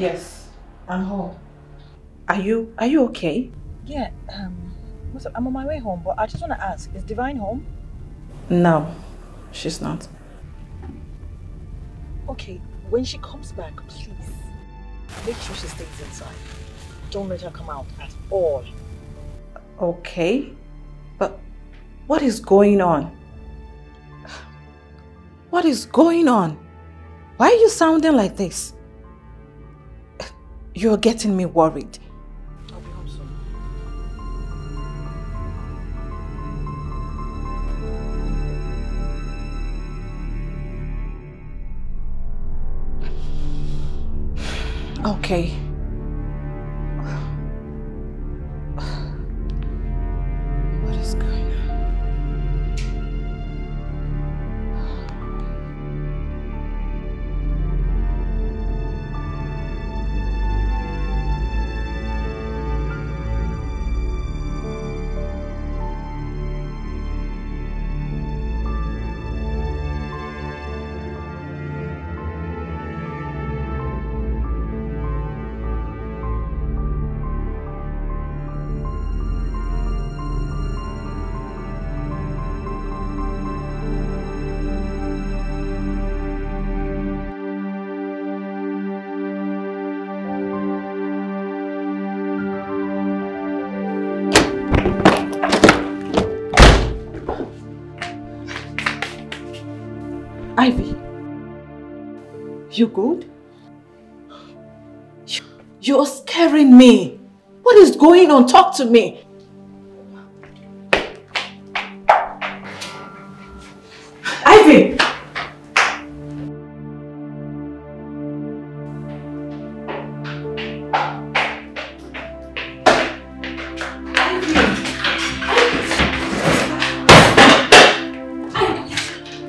Yes, I'm home. Are you okay? Yeah, I'm on my way home, but I just want to ask, is Divine home? No, she's not. Okay, when she comes back, please, make sure she stays inside. Don't let her come out at all. Okay, but what is going on? What is going on? Why are you sounding like this? You're getting me worried. I'll be home soon. Okay. What is going on? Ivy, you good? You're scaring me. What is going on? Talk to me. Ivy!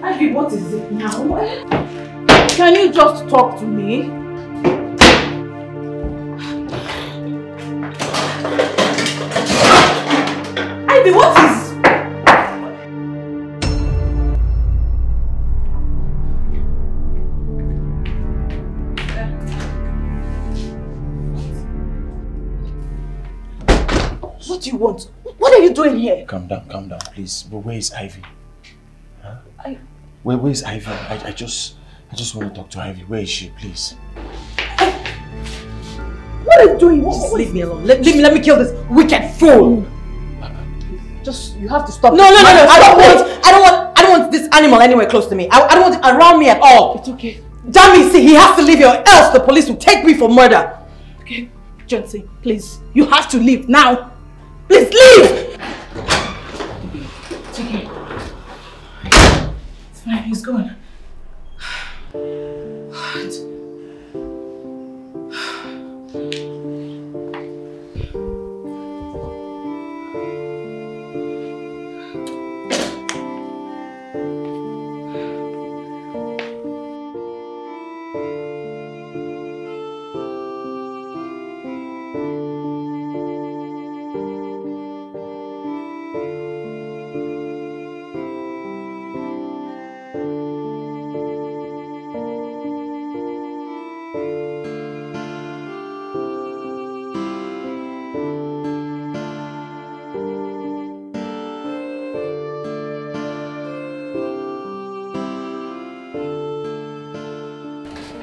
Ivy, what is it now? Can you just talk to me? Ivy, what is... What do you want? What are you doing here? Calm down, please. But where is Ivy? Huh? Where is Ivy? I just want to talk to Ivy. Where is she, please? What are you doing? Just leave me alone. Let me kill this wicked fool. Just, you have to stop. No. I don't want this animal anywhere close to me. I don't want it around me at all. It's okay. Damn it, see, he has to leave here or else the police will take me for murder. Okay, Johnson, please, you have to leave now. Please leave. It's okay. It's fine, he's gone. What?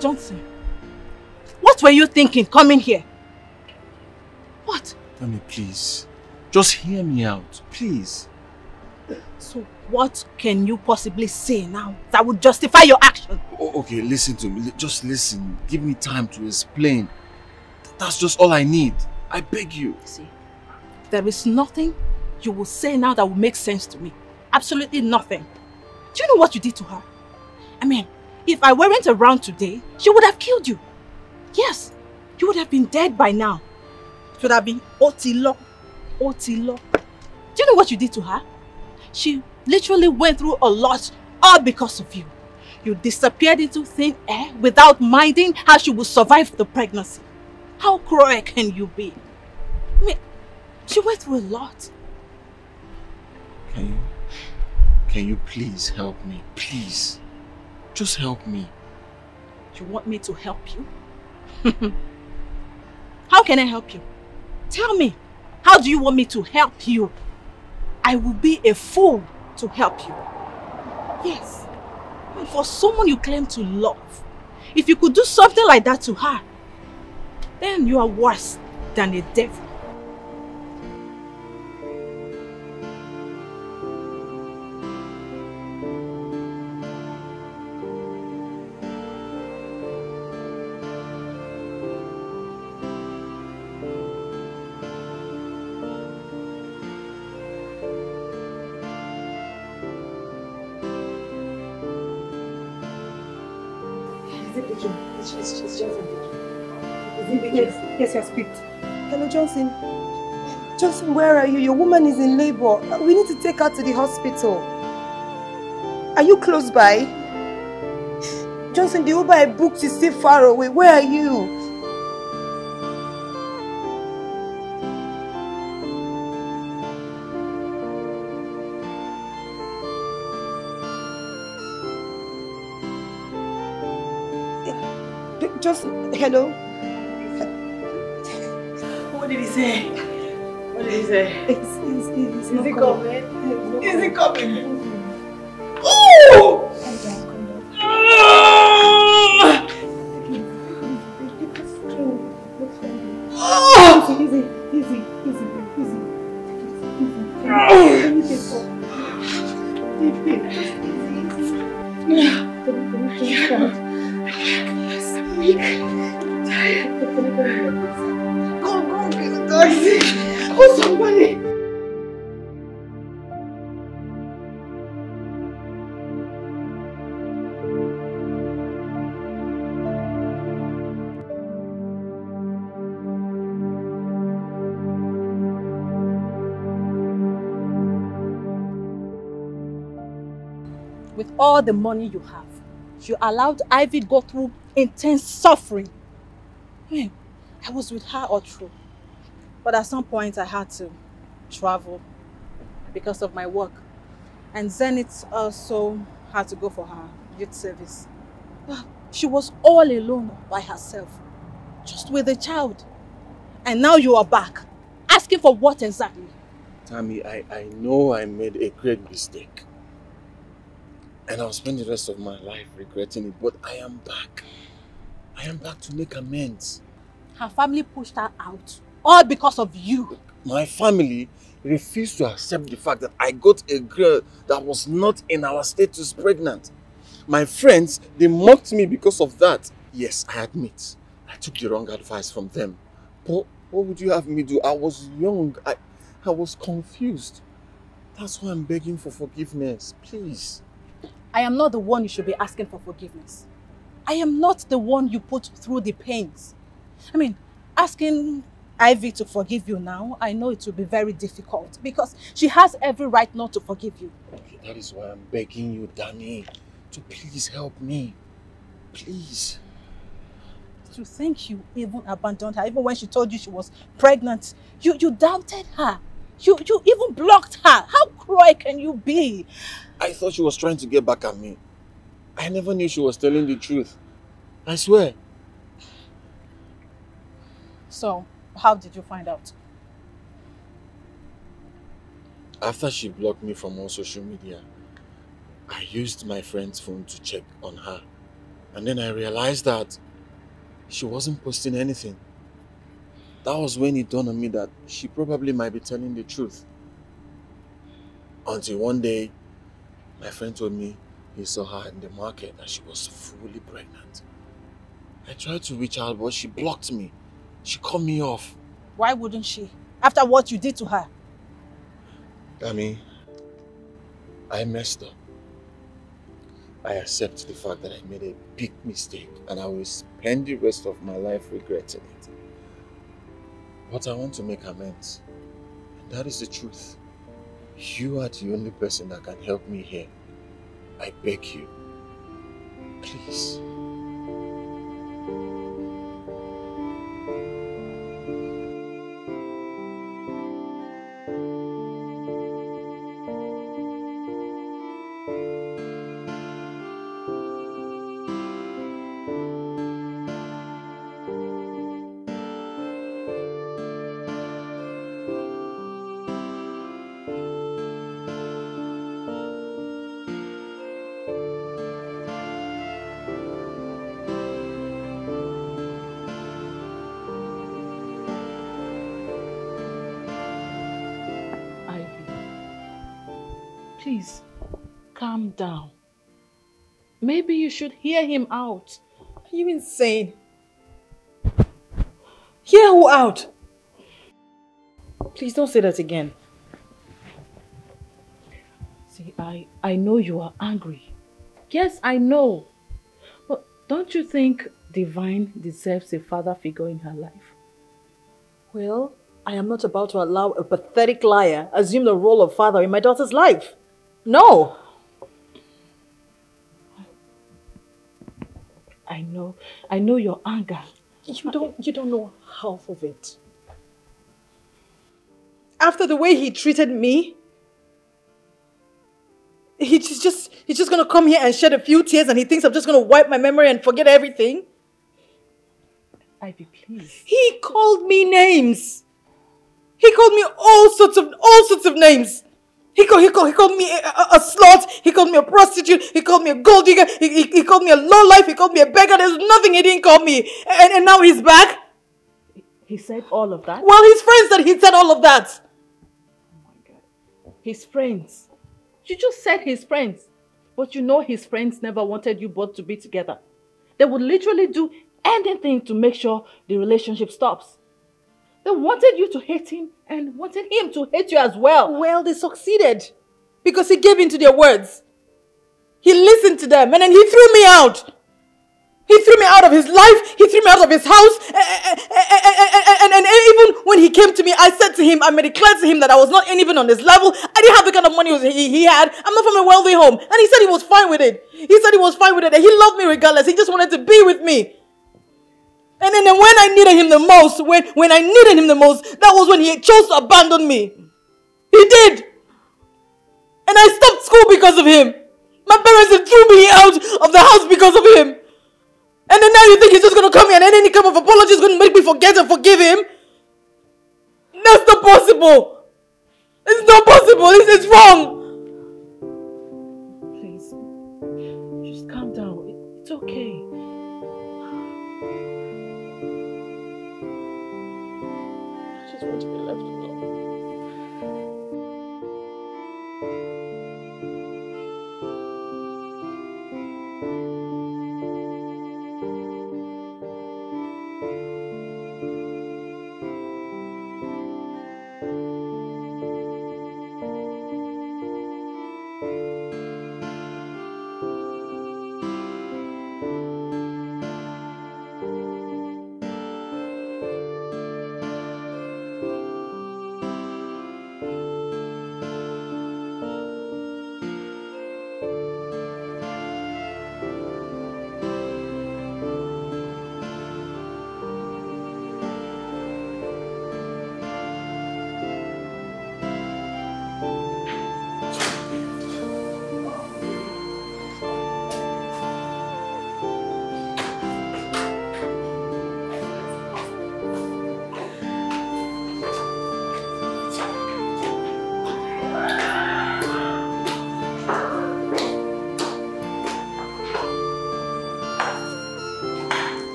Johnson, what were you thinking coming here? What? Tell me, please. Just hear me out, please. So what can you possibly say now that would justify your action? Okay, listen to me. Just listen. Give me time to explain. That's just all I need. I beg you. See, there is nothing you will say now that will make sense to me. Absolutely nothing. Do you know what you did to her? I mean, if I weren't around today, she would have killed you. Yes, you would have been dead by now. It would have been Otilo. Otilo. Do you know what you did to her? She literally went through a lot, all because of you. You disappeared into thin air without minding how she would survive the pregnancy. How cruel can you be? I mean, she went through a lot. Can you please help me? Please. Just help me. You want me to help you? How can I help you? Tell me, how do you want me to help you? I will be a fool to help you. Yes. And for someone you claim to love, if you could do something like that to her, then you are worse than a devil. Yes, yes, speak. Hello, Johnson. Johnson, where are you? Your woman is in labor. We need to take her to the hospital. Are you close by? Johnson, the Uber I booked is still far away. Where are you? Just, hello? What did he say? What did he say? Is he coming? Is he coming? Oh! Go, get a taxi. Call somebody. With all the money you have, you allowed Ivy go through intense suffering. I was with her all through. But at some point I had to travel because of my work. And Zenith also had to go for her youth service. She was all alone by herself, just with a child. And now you are back, asking for what exactly? Tammy, I know I made a great mistake. And I'll spend the rest of my life regretting it, but I am back. I am back to make amends. Her family pushed her out, all because of you. My family refused to accept the fact that I got a girl that was not in our status pregnant. My friends, they mocked me because of that. Yes, I admit, I took the wrong advice from them. But what would you have me do? I was young, I was confused. That's why I'm begging for forgiveness, please. I am not the one you should be asking for forgiveness. I am not the one you put through the pains. I mean, asking Ivy to forgive you now, I know it will be very difficult because she has every right not to forgive you. That is why I'm begging you, Danny, to please help me. Please. To think you even abandoned her, even when she told you she was pregnant. You doubted her. You even blocked her. How cruel can you be? I thought she was trying to get back at me. I never knew she was telling the truth. I swear. So, how did you find out? After she blocked me from all social media, I used my friend's phone to check on her. And then I realized that she wasn't posting anything. That was when it dawned on me that she probably might be telling the truth. Until one day, my friend told me he saw her in the market and she was fully pregnant. I tried to reach out, but she blocked me. She cut me off. Why wouldn't she? After what you did to her? Dami, I messed up. I accept the fact that I made a big mistake and I will spend the rest of my life regretting it. But I want to make amends. And that is the truth. You are the only person that can help me here. I beg you. Please. Please, calm down. Maybe you should hear him out. Are you insane? Hear who out? Please don't say that again. See, I know you are angry. Yes, I know. But don't you think Divine deserves a father figure in her life? Well, I am not about to allow a pathetic liar assume the role of father in my daughter's life. No! I know your anger. You don't know half of it. After the way he treated me, he's just gonna come here and shed a few tears and he thinks I'm just gonna wipe my memory and forget everything. Ivy, please. He called me names. He called me all sorts of names. He called me a slut. He called me a prostitute. He called me a gold digger. He called me a lowlife. He called me a beggar. There's nothing he didn't call me. And now he's back. He said all of that? Well, his friends said he said all of that. Oh my God. His friends. You just said his friends. But you know his friends never wanted you both to be together. They would literally do anything to make sure the relationship stops. They wanted you to hate him and wanted him to hate you as well. Well, they succeeded. Because he gave in to their words. He listened to them and then he threw me out. He threw me out of his life. He threw me out of his house. And even when he came to me, I said to him, I made it clear to him that I was not even on his level. I didn't have the kind of money he had. I'm not from a wealthy home. And he said he was fine with it. He said he was fine with it. And he loved me regardless. He just wanted to be with me. And then when I needed him the most, when I needed him the most, that was when he chose to abandon me. He did. And I stopped school because of him. My parents threw me out of the house because of him. And then now you think he's just going to come here and any kind of apology is going to make me forget and forgive him? That's not possible. It's not possible. It's wrong. Please, just calm down. It's okay. I just want to be left alone.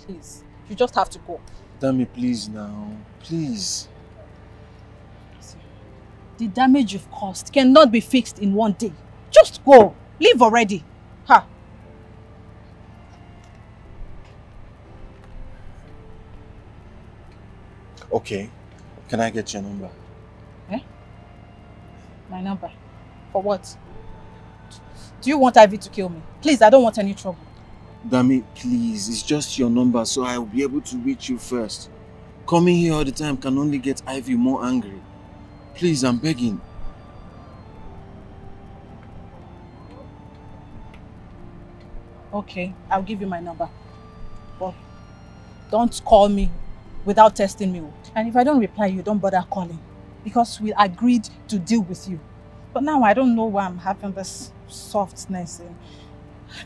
Please, you just have to go. Dami, please now. Please. The damage you've caused cannot be fixed in one day. Just go. Leave already. Ha. Okay. Can I get your number? Eh? My number? For what? Do you want Ivy to kill me? Please, I don't want any trouble. Dami, please. It's just your number, so I will be able to reach you first. Coming here all the time can only get Ivy more angry. Please, I'm begging. Okay, I'll give you my number. But don't call me without testing me. And if I don't reply, you don't bother calling. Because we agreed to deal with you. But now I don't know why I'm having this softness.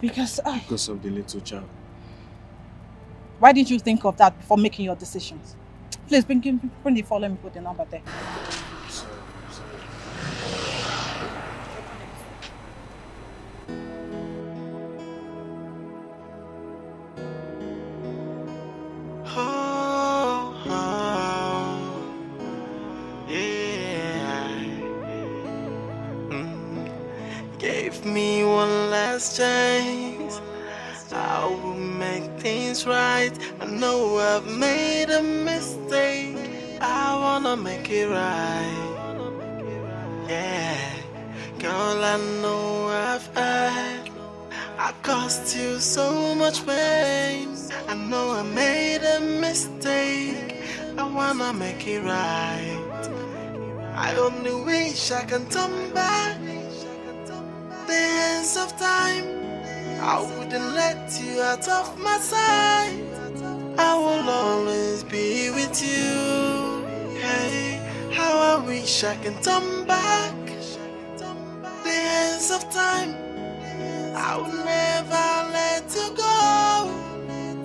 Because of the little child. Why didn't you think of that before making your decisions? Please bring the phone, let me put the number there. Sorry. Give me one last chance. I will make things right. I know I've made a mistake. I wanna make it right. Yeah, girl, I know I've had. I caused you so much pain. I know I made a mistake. I wanna make it right. I only wish I can turn back the hands of time. I wouldn't let you out of my sight. I will always be with you. Hey, how I wish I can turn back the hands of time. I will never let you go.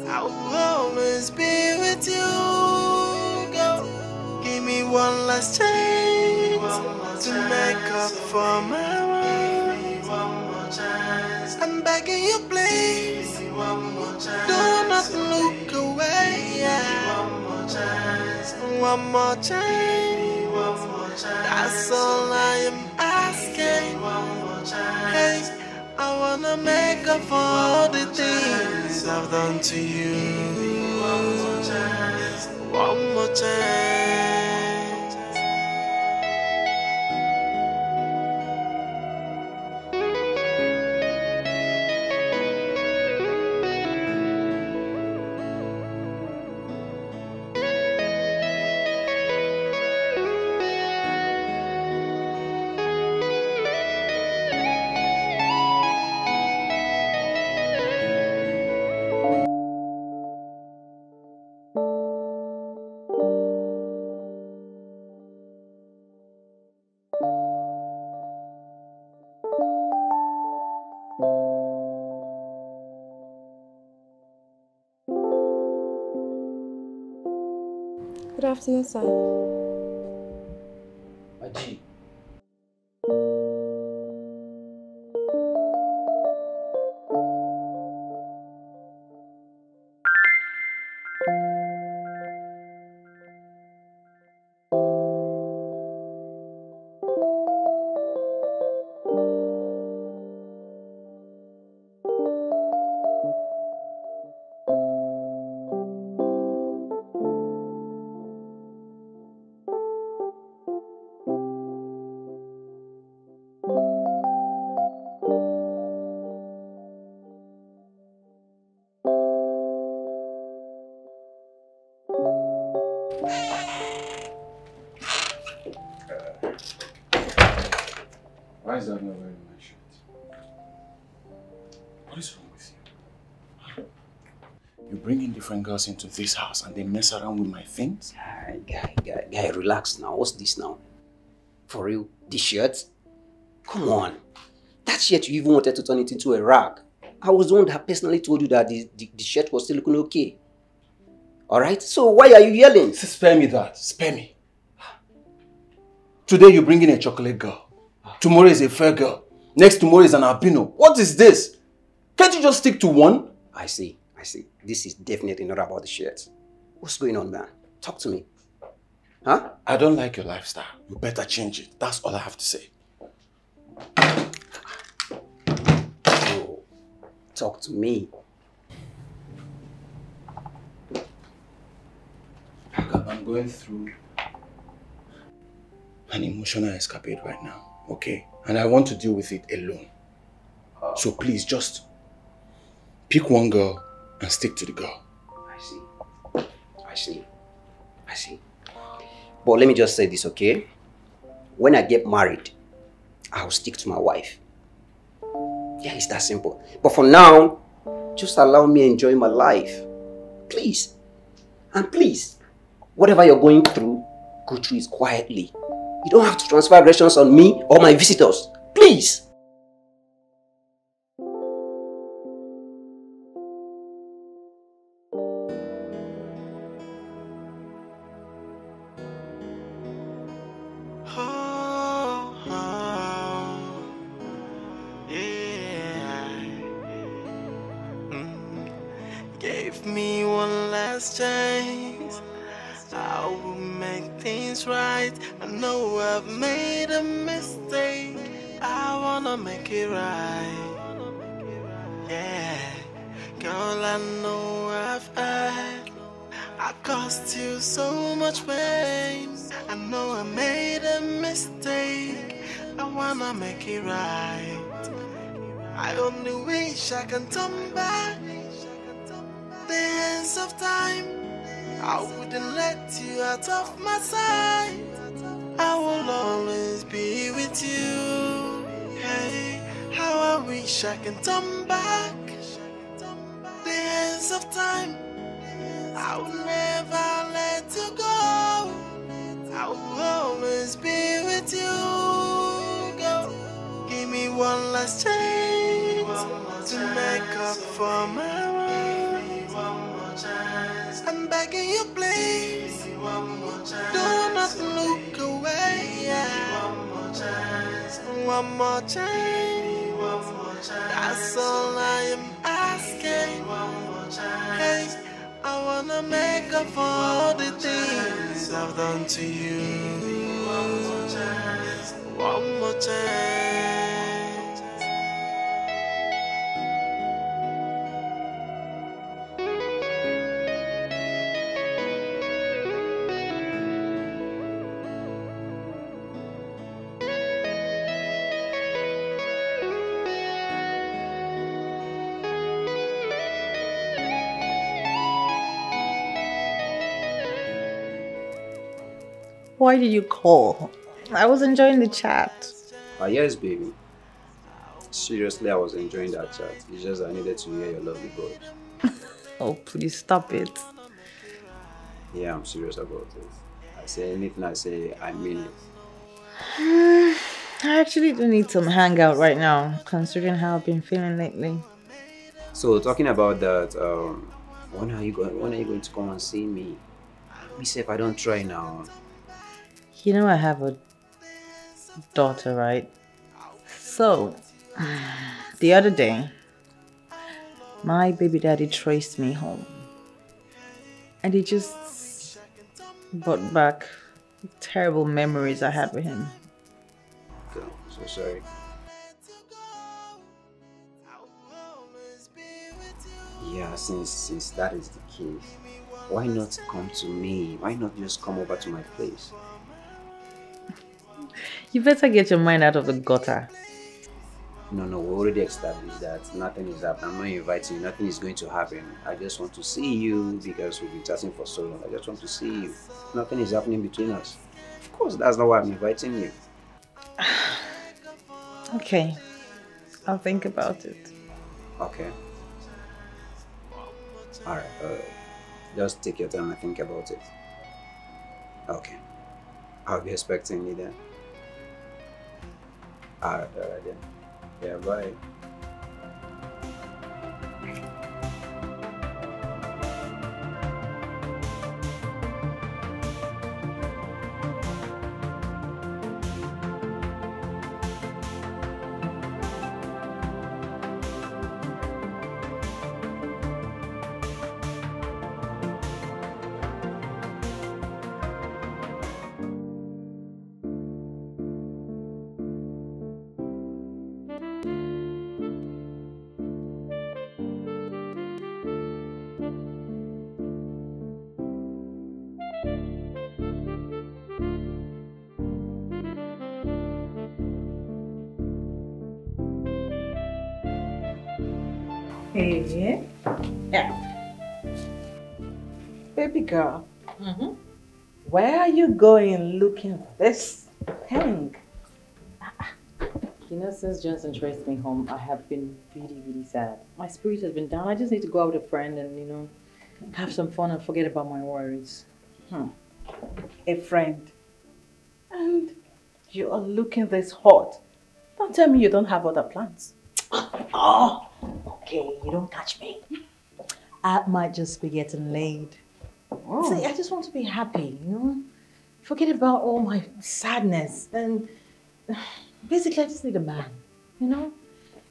I will always be with you. Go, give me one last chance to make up for my wrongs. I'm begging you, please. Do not look away. One more chance. One more chance. That's all I am asking. Hey, I wanna make up for all the things I've done to you. One more chance. One more chance. Good afternoon, sir. Aji. Why is that not wearing my shirt? What is wrong with you? You bring in different girls into this house and they mess around with my things? Guy, relax now. What's this now? For real? The shirt? Come on. That shirt you even wanted to turn it into a rag. I was the one that personally told you that the shirt was still looking okay. Alright? So why are you yelling? Spare me that. Spare me. Today you bring in a chocolate girl. Tomorrow is a fair girl. Next tomorrow is an albino. What is this? Can't you just stick to one? I see. This is definitely not about the shirt. What's going on, man? Talk to me. Huh? I don't like your lifestyle. You better change it. That's all I have to say. Oh, talk to me. I'm going through an emotional escapade right now, okay? And I want to deal with it alone. So please, just pick one girl and stick to the girl. I I see. But let me just say this, okay? When I get married, I'll stick to my wife. Yeah, it's that simple. But for now, just allow me to enjoy my life. Please. And please, whatever you're going through, go through it quietly. You don't have to transfer aggressions on me or my visitors. Please. Give me one last chance. I will make things right. I know I've made a mistake. I wanna make it right. Yeah, girl, I know I've had. I caused you so much pain. I know I made a mistake. I wanna make it right. I only wish I can turn back the hands of time. I wouldn't let you out of my sight. I will always be with you. Hey, how I wish I can turn back the hands of time. I will never let you go. I will always be with you. Go, give me one last chance to make up for my wrongs. I'm begging you, please. Do not look away. One more chance. That's all I am asking. Hey, I wanna make up for all the things I've done to you. One more chance. Why did you call? I was enjoying the chat. Yes, baby. Seriously, I was enjoying that chat. It's just I needed to hear your lovely voice. Oh, please stop it. Yeah, I'm serious about it. I say anything I say, I mean it. I actually do need some hangout right now, considering how I've been feeling lately. So talking about that, when are you going to come and see me? Me say if I don't try now. You know I have a daughter, right? So, the other day, my baby daddy traced me home. And he just brought back terrible memories I had with him. Okay, so sorry. Yeah, since that is the case, why not come to me? Why not just come over to my place? You better get your mind out of the gutter. No, we already established that nothing is happening. I'm not inviting you, nothing is going to happen. I just want to see you because we've been chatting for so long. I just want to see you. Nothing is happening between us. Of course, that's not why I'm inviting you. Okay, I'll think about it. Okay. Alright, just take your time and think about it. Okay. I'll be expecting you then. Alright then. Yeah, bye. Hey. Yeah. Baby girl. Where are you going looking this pink? You know, since Johnson traced me home, I have been really, really sad. My spirit has been down. I just need to go out with a friend and, you know, have some fun and forget about my worries. A friend. And you are looking this hot. Don't tell me you don't have other plans. Oh, okay, you don't catch me. I might just be getting laid. Oh. See, I just want to be happy, you know? Forget about all my sadness. And basically, I just need a man, you know?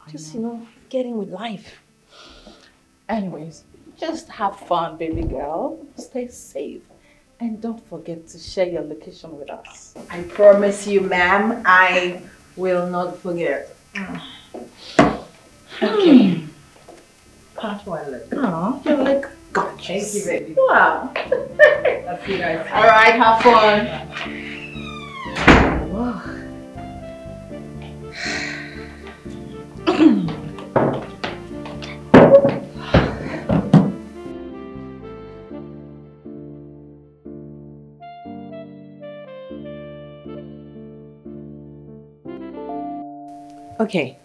Just, you know, getting with life. Anyways, just have fun, baby girl. Stay safe. And don't forget to share your location with us. I promise you, ma'am, I will not forget. Okay. Part one, look. Oh, you look gorgeous. Thank you, baby. Wow. That's you guys. All right, have fun. Whoa. Okay,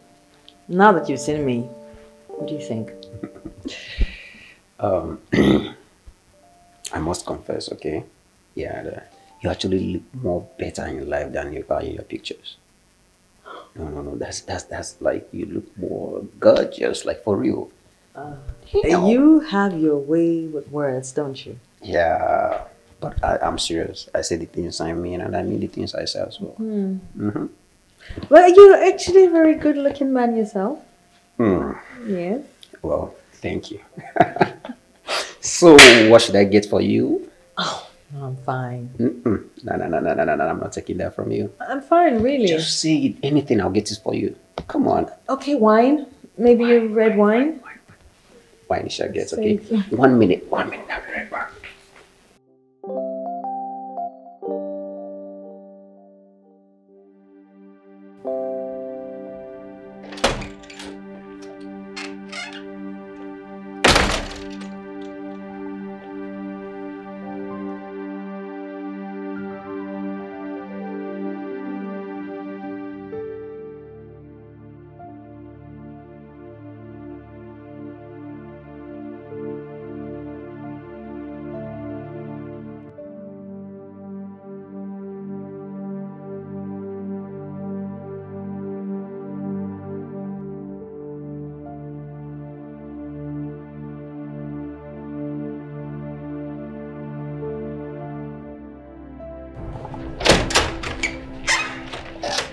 now that you've seen me, what do you think? I must confess, okay? Yeah, you actually look more better in your life than you are in your pictures. No, that's like you look more gorgeous, like for real. You have your way with words, don't you? Yeah, but I'm serious. I say the things I mean, and I mean the things I say as well. Well, you're actually a very good-looking man yourself. Yes. Well, thank you. So, what should I get for you? Oh, no, I'm fine. No, I'm not taking that from you. I'm fine, really. Just say it. Anything, I'll get it for you. Come on. Okay, wine. Maybe a red wine. Wine shall get, okay? 1 minute. I'll be right back.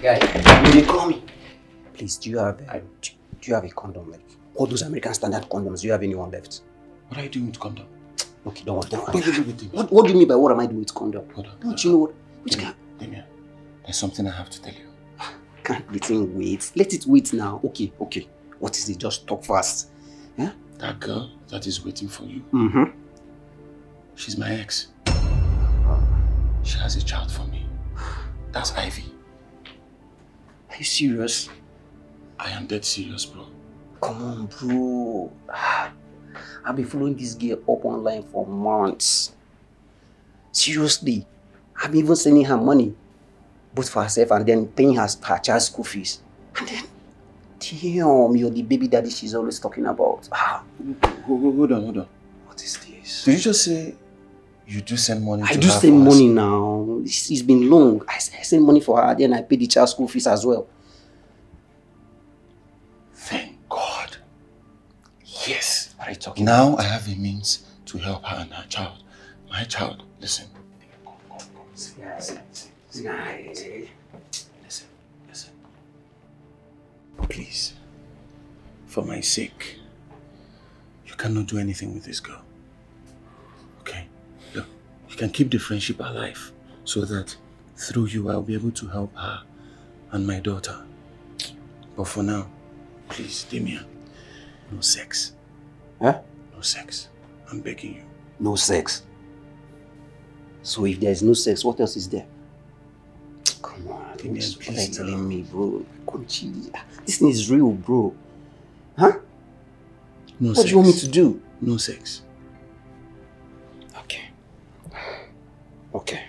Guy, will you call me? Please, do you have a condom? Like all those American standard condoms, do you have anyone left? What are you doing with condom? Okay, don't worry. What do you mean by what am I doing with condom? Hold on. Don't you know what? Which guy? Damien, there's something I have to tell you. Can't the thing wait? Let it wait now. Okay. What is it? Just talk fast. Yeah? That girl that is waiting for you. She's my ex. She has a child for me. That's Ivy. Are you serious? I am dead serious, bro. Come on, bro. I've been following this girl up online for months. Seriously. I've been even sending her money. Both for herself and then paying her child's school fees. And then, damn, you're the baby daddy she's always talking about. Hold on. What is this? Did you just say you do send money to her? I do send money now. It's been long. I send money for her, then I pay the child school fees as well. Thank God. Yes. What are you talking now about? I have a means to help her and her child. My child, listen. Come. Listen. Please, for my sake, you cannot do anything with this girl. Okay? Look, you can keep the friendship alive so that through you I'll be able to help her and my daughter. But for now, please, Damien, no sex. Huh? No sex. I'm begging you. No sex. So if there's no sex, what else is there? Come on, Damien, what are you please, telling me, bro? This thing is real, bro. Huh? No What sex. do you want me to do? No sex. Okay,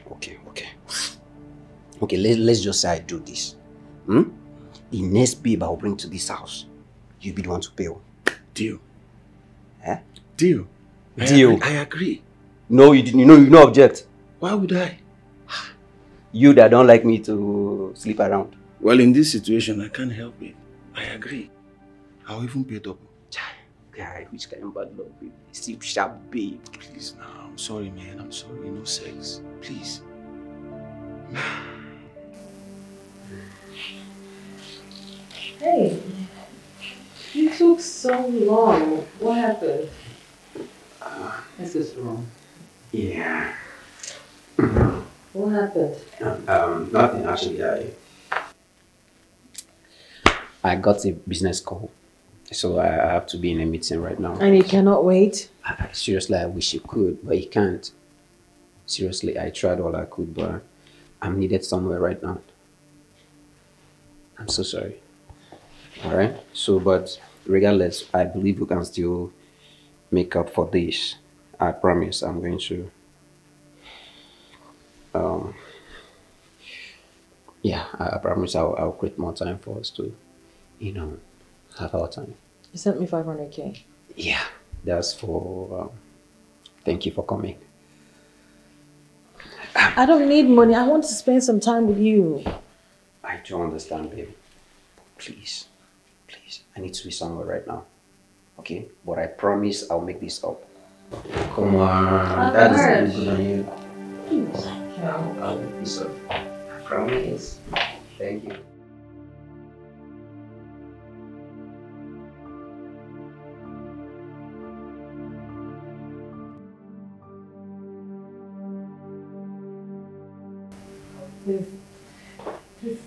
Okay, let's just say I do this. The next babe I'll bring to this house, you'll be the one to pay. Deal. Eh? Deal. Deal. I agree. No, you didn't. You no object. Why would I? You that don't like me to sleep around. Well, in this situation, I can't help it. I agree. I'll even pay double. Guy, which kind of bad love, babe? Sleep sharp, babe. Please, now. I'm sorry, man. I'm sorry. No sex. Please. Hey, you took so long. What happened? This is wrong. Yeah. What happened? Nothing actually. I got a business call, so I have to be in a meeting right now. And you cannot wait? Seriously, I wish you could, but you can't. Seriously, I tried all I could, but I'm needed somewhere right now. I'm so sorry. Alright? So, but regardless, I believe we can still make up for this. I promise I'm going to. Yeah, I promise I'll create more time for us to, have our time. You sent me 500K. Yeah, that's for, thank you for coming. I don't need money. I want to spend some time with you. I don't understand, baby. Please, I need to be somewhere right now. Okay? But I promise I'll make this up. Come on, that is good on you. Please. I'll make this up. I promise. Thank you.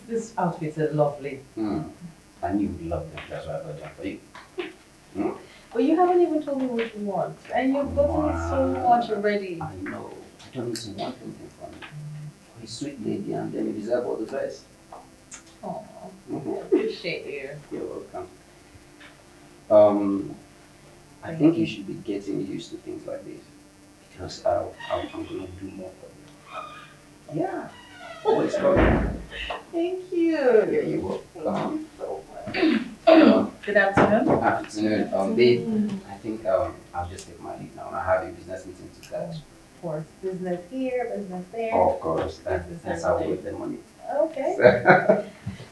This outfit is lovely. I knew you'd love them. That's why I got them for you. But you haven't even told me what you want. And you've gotten so much already. I know. I don't need to want anything from you. You're a sweet lady and then you deserve all the best. Oh, I appreciate you. You're welcome. I think you should be getting used to things like this. Because I'm going to do more for you. Yeah. Always welcome. Thank you. Yeah, you're welcome. Good afternoon. Afternoon. Babe, I think I'll just take my leave now. I have a business meeting to catch. Of course. Business here, business there. Of course. That's how we make the money. Okay.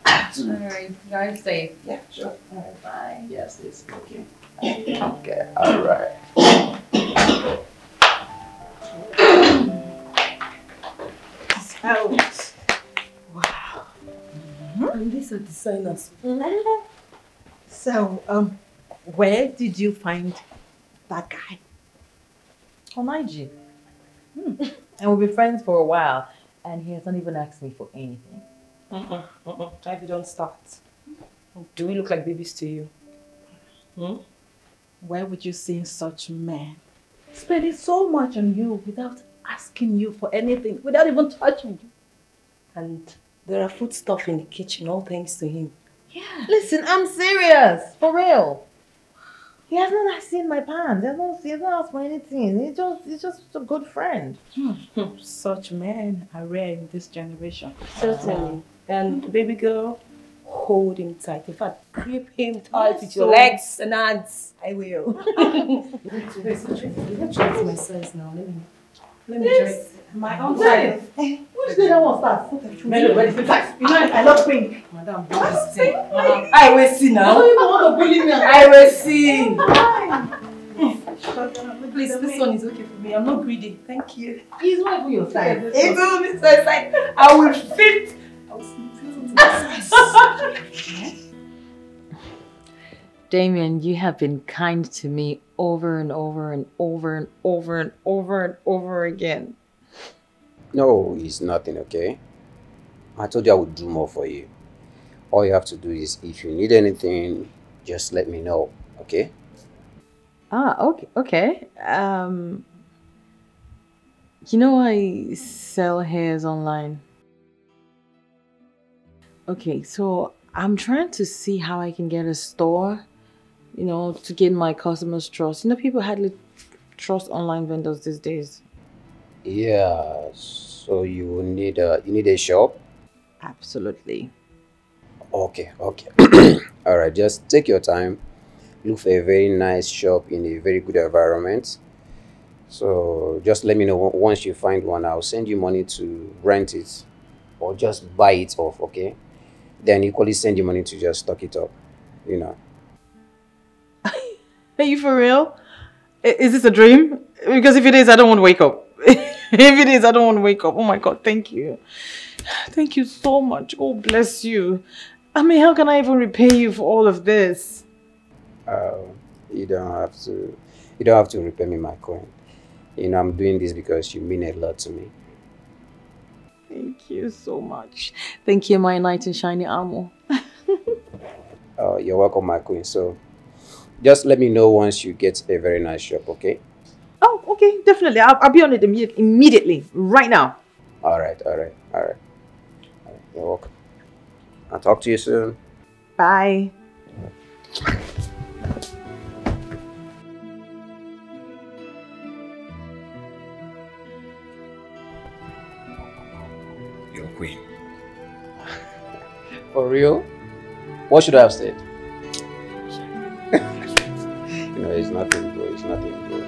Alright. Drive safe. Yeah, sure. Alright, bye. Yes, it's okay. Okay, alright. Wow. And these are designers. So, where did you find that guy? On IG. And we'll be friends for a while. And he has not even asked me for anything. Ivy, don't start. Do we look like babies to you? Where would you see such men spending so much on you without asking you for anything, without even touching you? And there are foodstuff in the kitchen, all thanks to him. Yeah. Listen, I'm serious. For real. He has not seen my pants. He has not asked for anything. He's just a good friend. Such men are rare in this generation. Certainly. And baby girl, hold him tight. In fact, grip him tight Yes, with your so- legs and hands. I will. Let's try my size now. Let me try. My own size. Which day that one starts? Melody, ready for sex. You know, I love pink. Madam, do this thing. I will see now. You want to bully me? I will see. Please, this one is okay for me. I'm not greedy. Thank you. He's not even your size. It will be so excited. I will fit. I will fit into my size. Damien, you have been kind to me over and over and over and over and over and over again. No, it's nothing, okay? I told you I would do more for you. All you have to do is, if you need anything, just let me know, okay? Okay. You know I sell hairs online. Okay, so I'm trying to see how I can get a store, to gain my customers' trust. People hardly trust online vendors these days. Yeah, so you need a shop? Absolutely. Okay, okay. All right, just take your time. Look for a very nice shop in a very good environment. So just let me know once you find one. I'll send you money to rent it or just buy it off, okay? Then equally send you money to just stock it up, you know. Are you for real? Is this a dream? Because if it is, I don't want to wake up. If it is, I don't want to wake up. Oh my God, thank you. Thank you so much. God bless you. I mean, how can I even repay you for all of this? You don't have to. You don't have to repay me my coin. You know, I'm doing this because you mean a lot to me. Thank you so much. Thank you, my knight in shiny armor. You're welcome, my queen. So, just let me know once you get a very nice shop, okay? Oh, okay, definitely. I'll be on it immediately, right now. All right. You're welcome. I'll talk to you soon. Bye. Your queen. For real? What should I have said? You know, it's nothing, bro. It's nothing, bro.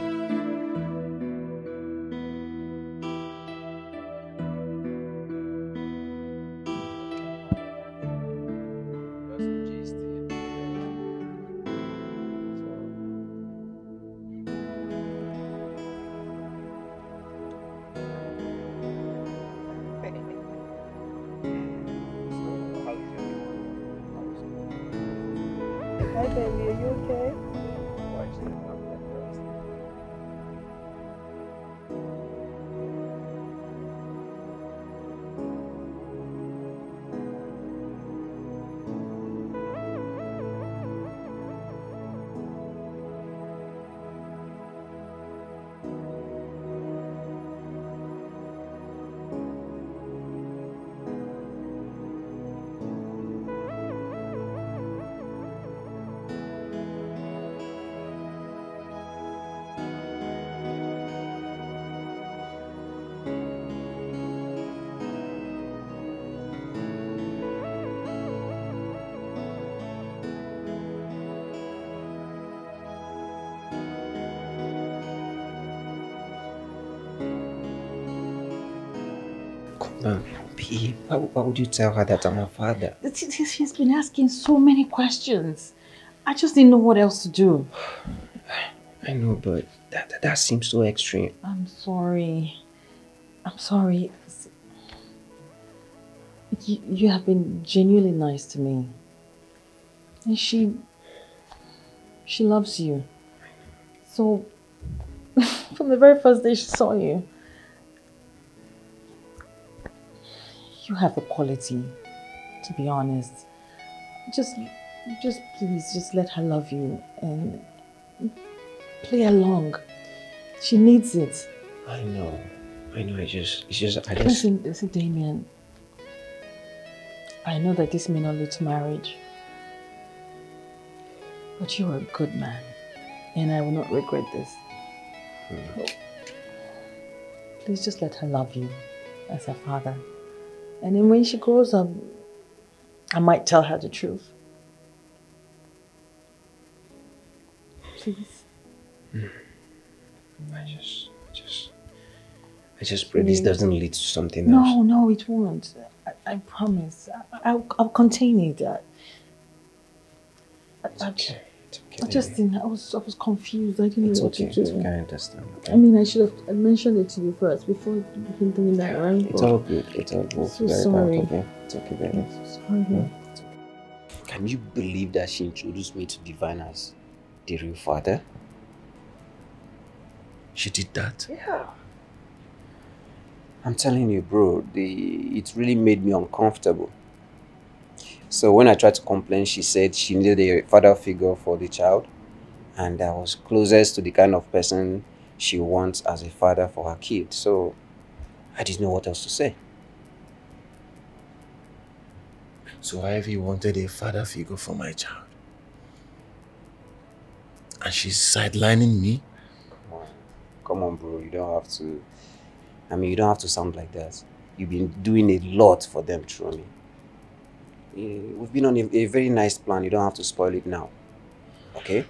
Hi baby, are you okay? Babe, why would you tell her that I'm her father? She's been asking so many questions. I just didn't know what else to do. I know, but that seems so extreme. I'm sorry. I'm sorry. You have been genuinely nice to me. And she loves you. So, from the very first day she saw you, you have the quality, to be honest. Just please, just let her love you and play along. She needs it. I know. Listen, Damien. I know that this may not lead to marriage, but you're a good man, and I will not regret this. So, please just let her love you as her father. And then when she grows up, I might tell her the truth. Please. I just pray this doesn't lead to something else. No, it won't. I promise. I'll contain it. It's okay. I just didn't. I was confused. I didn't know what to do. It's okay. I understand. Okay? I mean, I should have mentioned it to you first before him doing that, right? It's all good. It's all good. I'm so sorry. Okay? It's okay, baby. I'm so sorry. Can you believe that she introduced me to Divine as the real father? She did that? Yeah. I'm telling you, bro, it really made me uncomfortable. So when I tried to complain, she said she needed a father figure for the child, and I was closest to the kind of person she wants as a father for her kid. So I didn't know what else to say. So Ivy wanted a father figure for my child. And she's sidelining me? Come on, bro, you don't have to. I mean, you don't have to sound like that. You've been doing a lot for them through me. we've been on a very nice plan. You don't have to spoil it now. Okay?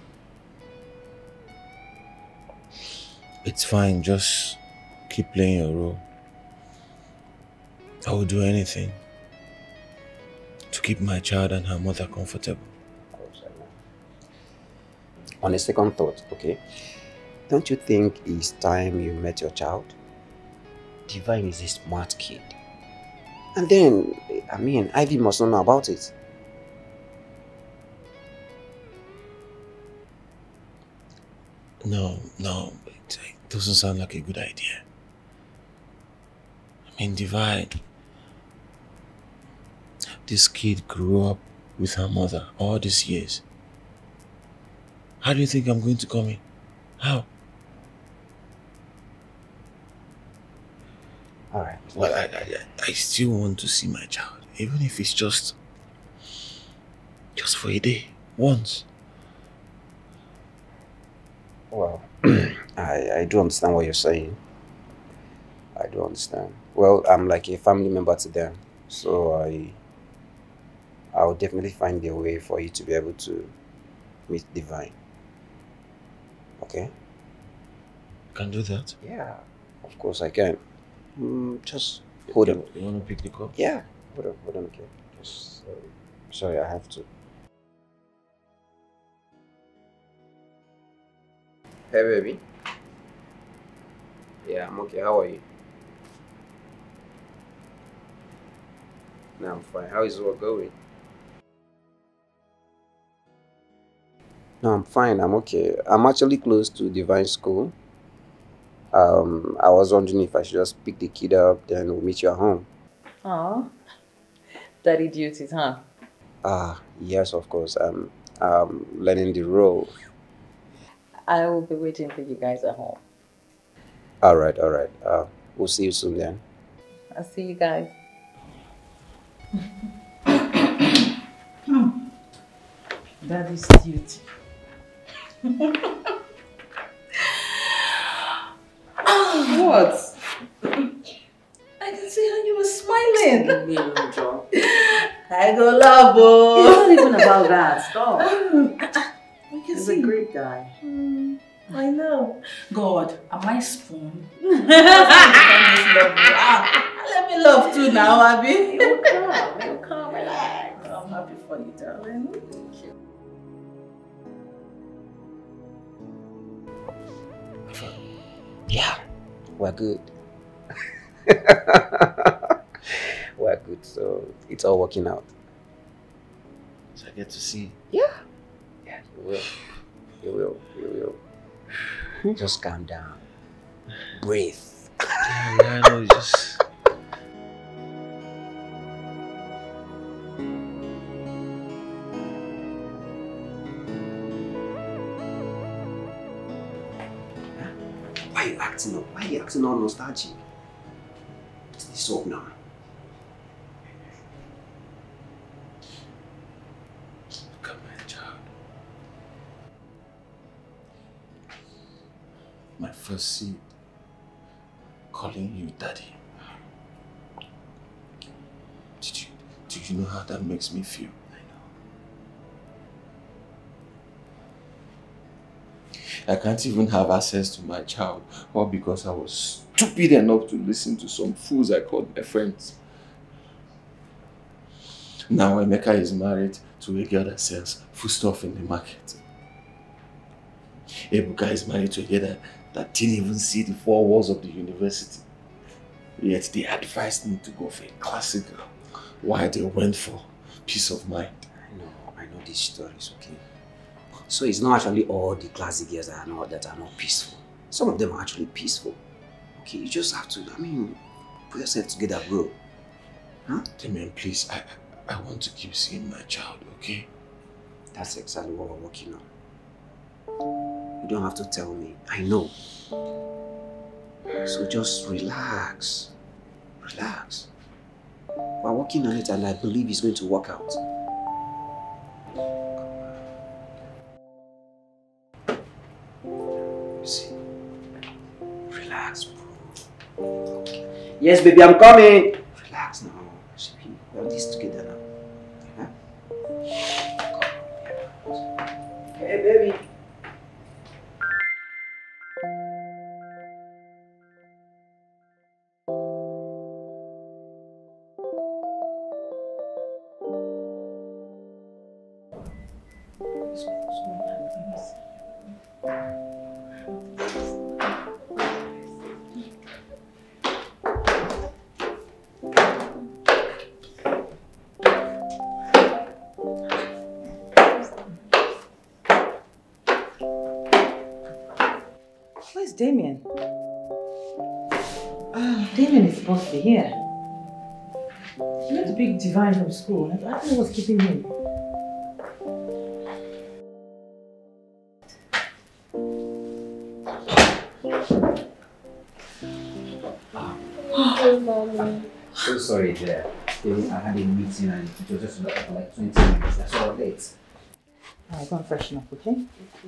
It's fine, just keep playing your role. I will do anything to keep my child and her mother comfortable. Of course, I know. On a second thought, okay? Don't you think it's time you met your child? Divine is a smart kid. And then, I mean, Ivy must not know about it. No, it doesn't sound like a good idea. I mean, Divine, this kid grew up with her mother all these years. How do you think I'm going to come in? How? Alright. Well, I still want to see my child, even if it's just for a day, once. Well, I do understand what you're saying. I do understand. Well, I'm like a family member to them, so I'll definitely find a way for you to be able to meet Divine. Okay? Can do that? Yeah, of course I can. Just hold on. You want to pick the cup? Yeah, hold on, okay. Just, sorry, I have to. Hey, baby. Yeah, I'm okay. How are you? No, I'm fine. How is work going? No, I'm fine. I'm okay. I'm actually close to Divine School. I was wondering if I should just pick the kid up, then we'll meet you at home. Aw. Daddy duties, huh? Yes, of course. I'm learning the role. I will be waiting for you guys at home. Alright. We'll see you soon then. I'll see you guys. Daddy's duty. What? I can see how you were smiling. I go love, oh. It's not even about that. Stop. He's a great guy. I know. God, am I spoon? Let me love too now, Abby. You'll come, relax. I'm happy for you, darling. Yeah, we're good. We're good, so it's all working out. So I get to see. Yeah, you will. Just calm down. Breathe. Yeah, I know, just... Why are you acting all nostalgic? It's up now. Look at my child. My first seed calling you daddy. Did you know how that makes me feel? I can't even have access to my child, all because I was stupid enough to listen to some fools I called my friends. Now Emeka is married to a girl that sells foodstuff in the market. Ebuka is married to a girl that didn't even see the four walls of the university. Yet they advised me to go for a classic girl, while they went for peace of mind. I know these stories, okay? So it's not actually all the classic girls that are not peaceful. Some of them are actually peaceful. Okay, you just have to, put yourself together, bro. Huh? Damian, please, I want to keep seeing my child, okay? That's exactly what we're working on. You don't have to tell me. I know. So just relax. Relax. We're working on it and I believe it's going to work out. See. Relax, bro. Yes, baby, I'm coming. Relax now. We're on this together now. Huh? Damien? Damien is supposed to be here. He went to pick Divine from school. I don't know what's keeping him. So sorry there. I had a meeting and it was just for like 20 minutes. That's all late. Alright, go and freshen up, okay?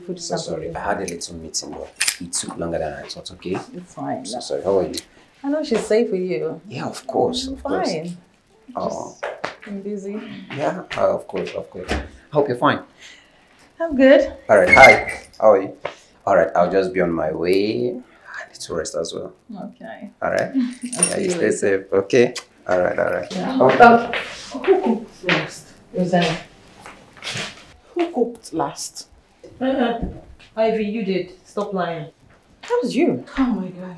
Food So sorry. I had a little meeting, but it took longer than I thought, okay? It's fine. So sorry. How are you? I know she's safe with you. Yeah, of course. I'm of course. fine. Oh. I'm busy. Yeah, of course, of course. I hope you're fine. I'm good. Alright, hi. How are you? Alright, I'll just be on my way. I need to rest as well. Okay. Alright? Yeah, you stay safe. Okay? Alright. Yeah. Okay. Who cooked last? Rosanna. Who cooked last? Ivy, you did. Stop lying. That was you. Oh my God.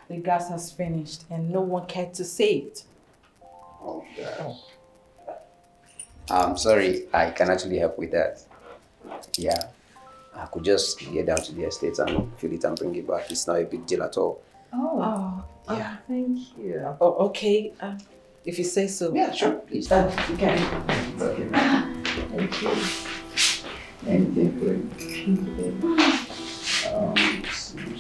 The gas has finished and no one cared to say it. Oh, God. I'm sorry, I can actually help with that. Yeah. I could just get down to the estate and fill it and bring it back. It's not a big deal at all. Oh. Yeah. Thank you. Oh, okay. If you say so. Yeah, sure, please. You can. It's okay. Thank you. Anything for you.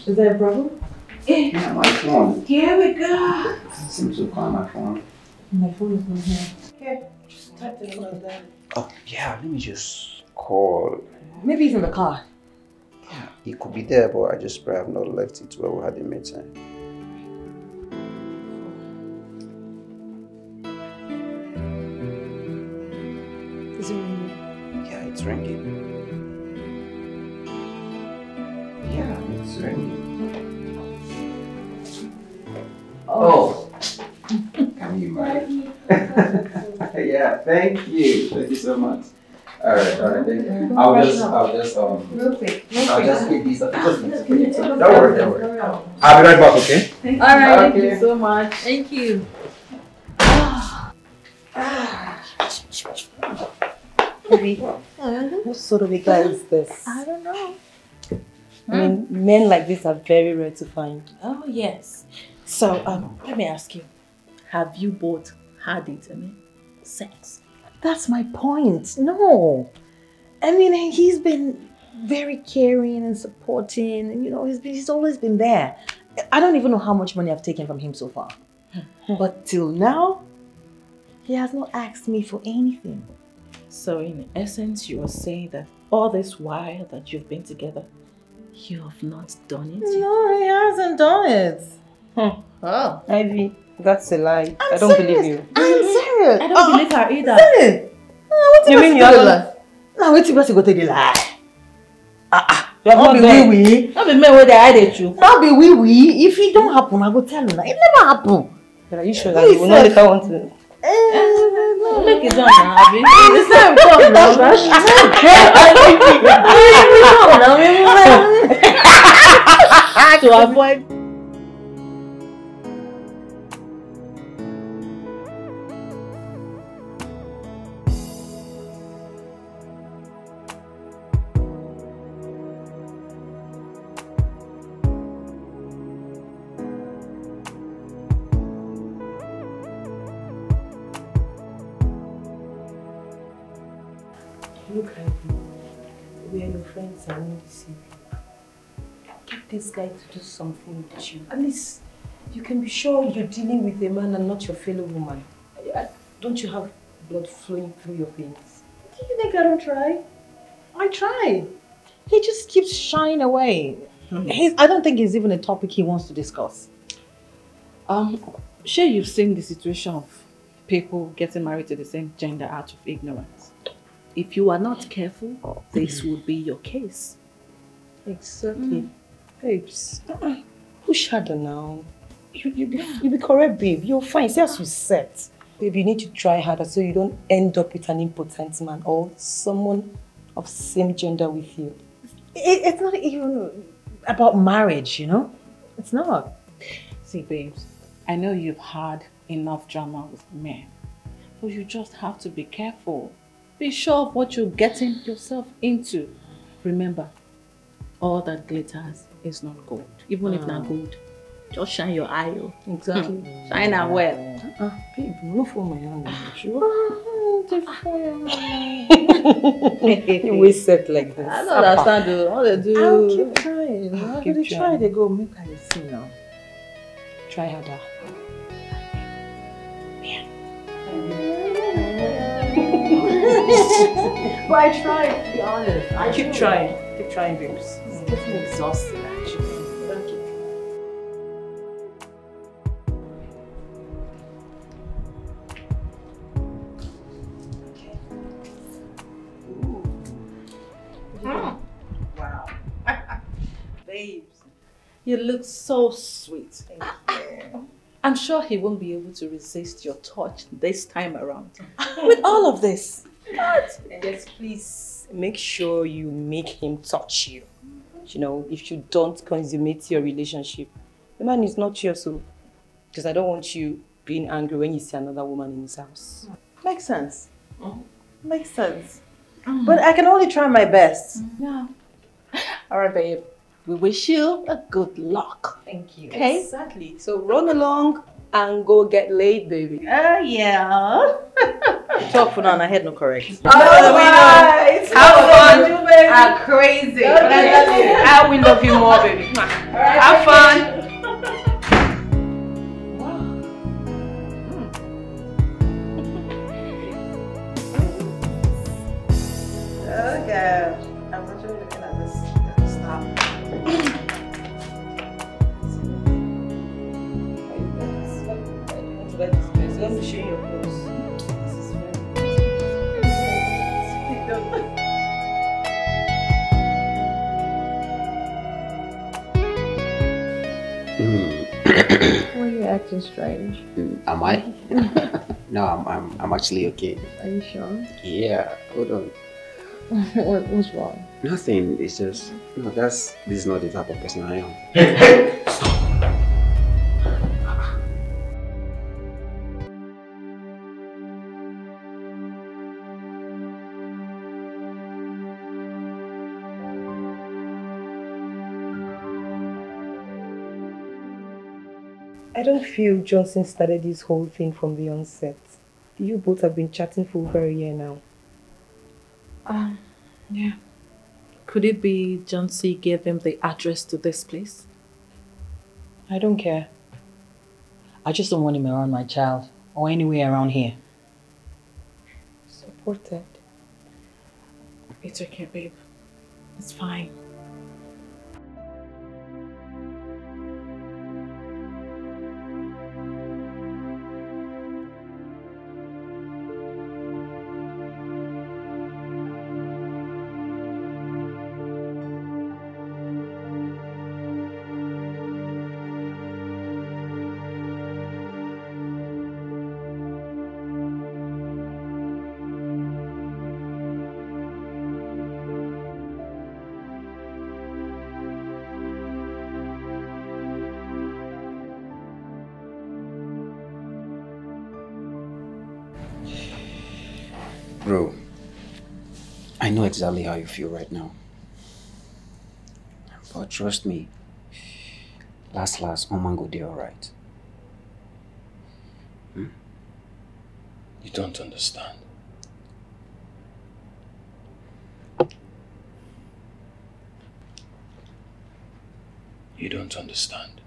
Is there a problem? Yeah, my phone. Here we go. It seems to call my phone. My phone is not here. Here, just type the number there. Oh, yeah, let me just call. Maybe it's in the car. Yeah, it could be there, but I just probably have not left it where we had the meeting. Is it ringing? Yeah, it's ringing. Yeah, it's ringing. Oh. Can you imagine? Yeah, thank you. Thank you so much. Alright, thank you. I'll just keep these up. Don't worry. I'll be right back, okay? Alright, thank you so much. Thank you. What sort of a guy is this? I don't know. I mean, men like this are very rare to find. Oh, yes. So, let me ask you. Have you both had it, sex? That's my point. No. I mean, he's been very caring and supporting. And, you know, he's always been there. I don't even know how much money I've taken from him so far. But till now, he has not asked me for anything. So, in essence, you are saying that all this while that you've been together, you have not done it? No, he hasn't done it. Oh. Ivy, that's a lie. I don't serious. believe you. I'm serious. I don't believe her either. Serious. You mean you haven't? Now, wait till you go to the lie. You're Not be wee. Not be men where they hide it you. Not be wee. If it don't happen, I go tell you. It never happen. But are you sure that you will not later want to? Make it done now, Abby. It's time come now. To avoid. Look, Ivy, we are your friends and we deceive you. Get this guy to do something with you. At least you can be sure you're dealing with a man and not your fellow woman. Don't you have blood flowing through your veins? Do you think I don't try? I try. He just keeps shying away. I don't think it's even a topic he wants to discuss. Sure, you've seen the situation of people getting married to the same gender out of ignorance. If you are not careful, this would be your case. Exactly. Babes, push harder now. You be correct, babe. You're fine. See as you said. Babe, you need to try harder so you don't end up with an impotent man or someone of same gender with you. It's not even about marriage, you know? It's not. See, babes, I know you've had enough drama with men, but you just have to be careful. Be sure of what you're getting yourself into. Remember, all that glitters is not gold. Even if not gold. Just shine your eye. Exactly. Shine and well. Babe, no for my hand. You will set like this. I don't understand though. All they do. I'll keep trying. I'll keep trying. They go, make I see now. Try harder. But I tried, to be honest. I Keep trying. Keep trying, babes. It's getting exhausting, actually. Thank you. Wow. Babes, you look so sweet. Thank you. I'm sure he won't be able to resist your touch this time around. With all of this. Yes, please make sure you make him touch you. You know, if you don't consummate your relationship, the man is not yours, so because I don't want you being angry when you see another woman in his house. Makes sense. Makes sense. But I can only try my best. Yeah. All right, babe. We wish you a good luck. Thank you. Okay? Exactly. So run along and go get laid, baby. Yeah. Talk for now, and I had no correct. Alright. Have fun. I'm crazy. I will love you more, baby. Have fun. Okay. I'm actually looking at this stuff. Let me show you your clothes. This is Why are you acting strange? Am I? No, I'm actually okay. Are you sure? Yeah, hold on. What's wrong? Nothing. It's just this is not the type of person I am. I don't feel Johnson started this whole thing from the onset. You both have been chatting for over a year now. Yeah. Could it be John C. gave him the address to this place? I don't care. I just don't want him around my child or anywhere around here. Supported. It's okay, babe. It's fine. Bro, I know exactly how you feel right now. But trust me, last, Oman go there alright. You don't understand. You don't understand.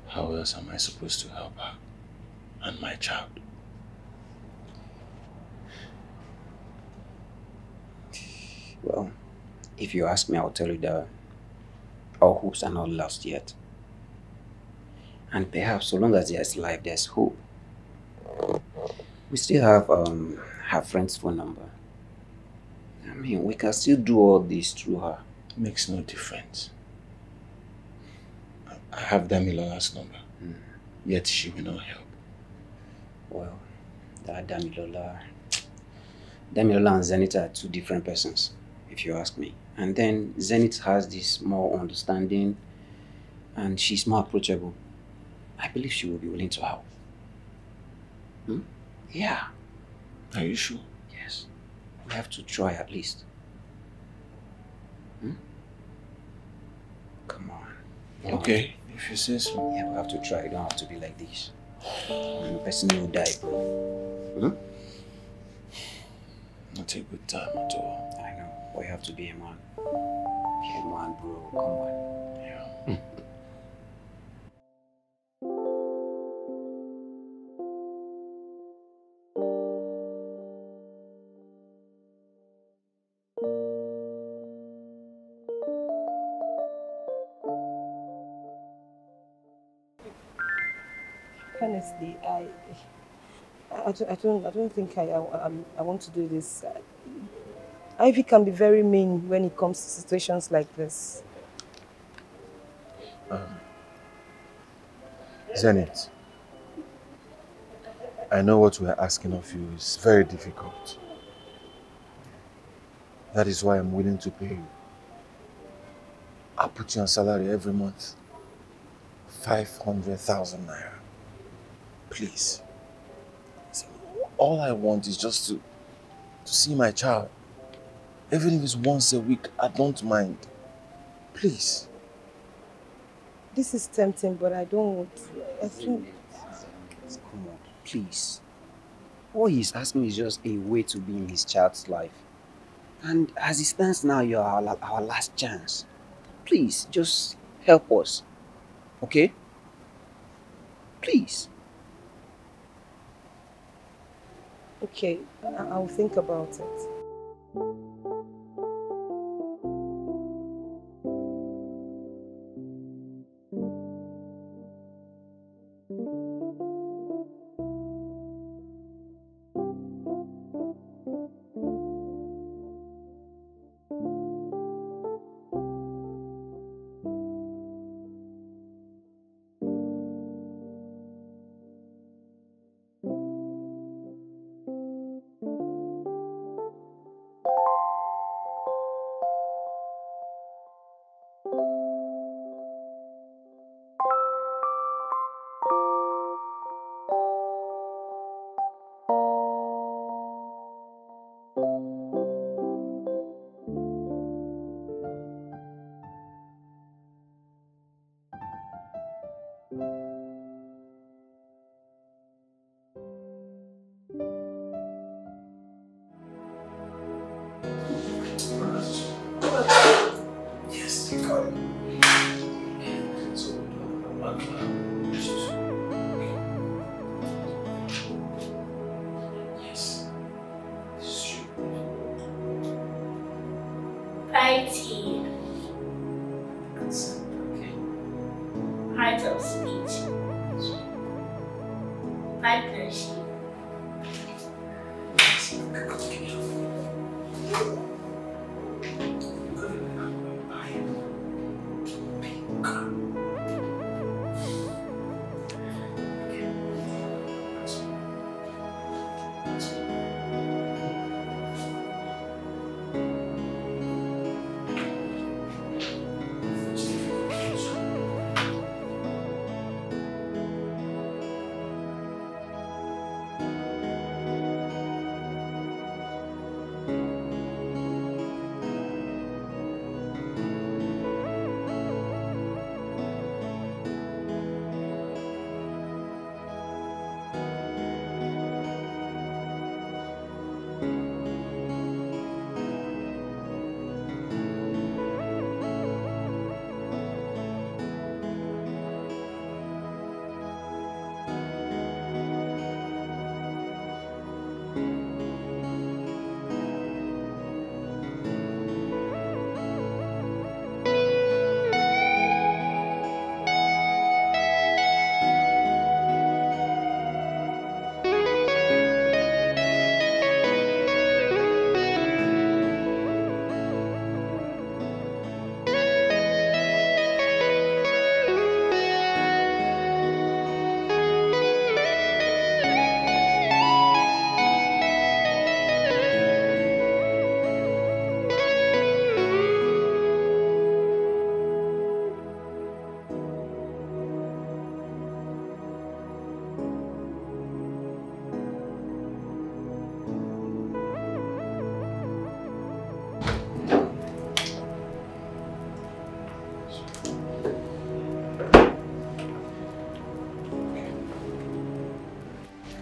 How else am I supposed to help her and my child? Well, if you ask me, I'll tell you that our hopes are not lost yet. And perhaps so long as there's life, there's hope. We still have her friend's phone number. I mean, we can still do all this through her. Makes no difference. I have Damilola's number, yet she will not help. Well, that Damilola and Zenith are two different persons, if you ask me. And then Zenith has this more understanding and she's more approachable. I believe she will be willing to help. Yeah. Are you sure? Yes. We have to try at least. Okay, if you say so. Yeah, we have to try. You don't have to be like this. The person will die, bro. Not a good time at all. I know, but you have to be a man. Be a man, bro. Come on. Yeah. Honestly, I don't think I want to do this. Ivy can be very mean when it comes to situations like this. Zenith, I know what we're asking of you is very difficult. That is why I'm willing to pay you. I'll put you on salary every month. 500,000 naira. Please. So, all I want is just to see my child. Even if it's once a week, I don't mind. Please. This is tempting, but I don't want to. I think... Come on, please. All he's asking is just a way to be in his child's life. And as it stands now, you're our last chance. Please, just help us. Okay? Please. Okay, I'll think about it.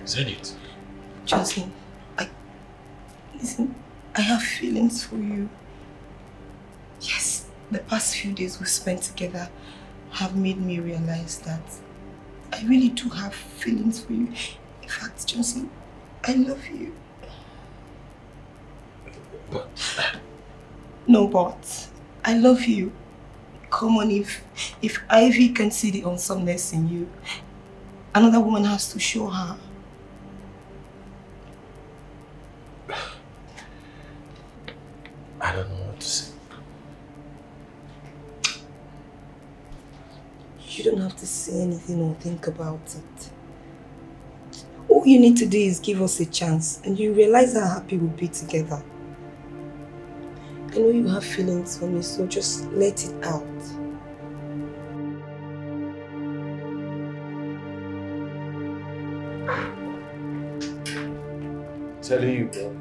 Zenith. Johnson, listen, I have feelings for you. Yes, the past few days we spent together have made me realize that I really do have feelings for you. In fact, Johnson, I love you. But... No, but I love you. Come on, if Ivy can see the awesomeness in you, another woman has to show her. I don't know what to say. You don't have to say anything or think about it. All you need to do is give us a chance and you realize how happy we'll be together. I know you have feelings for me, so just let it out. Telling you, bro.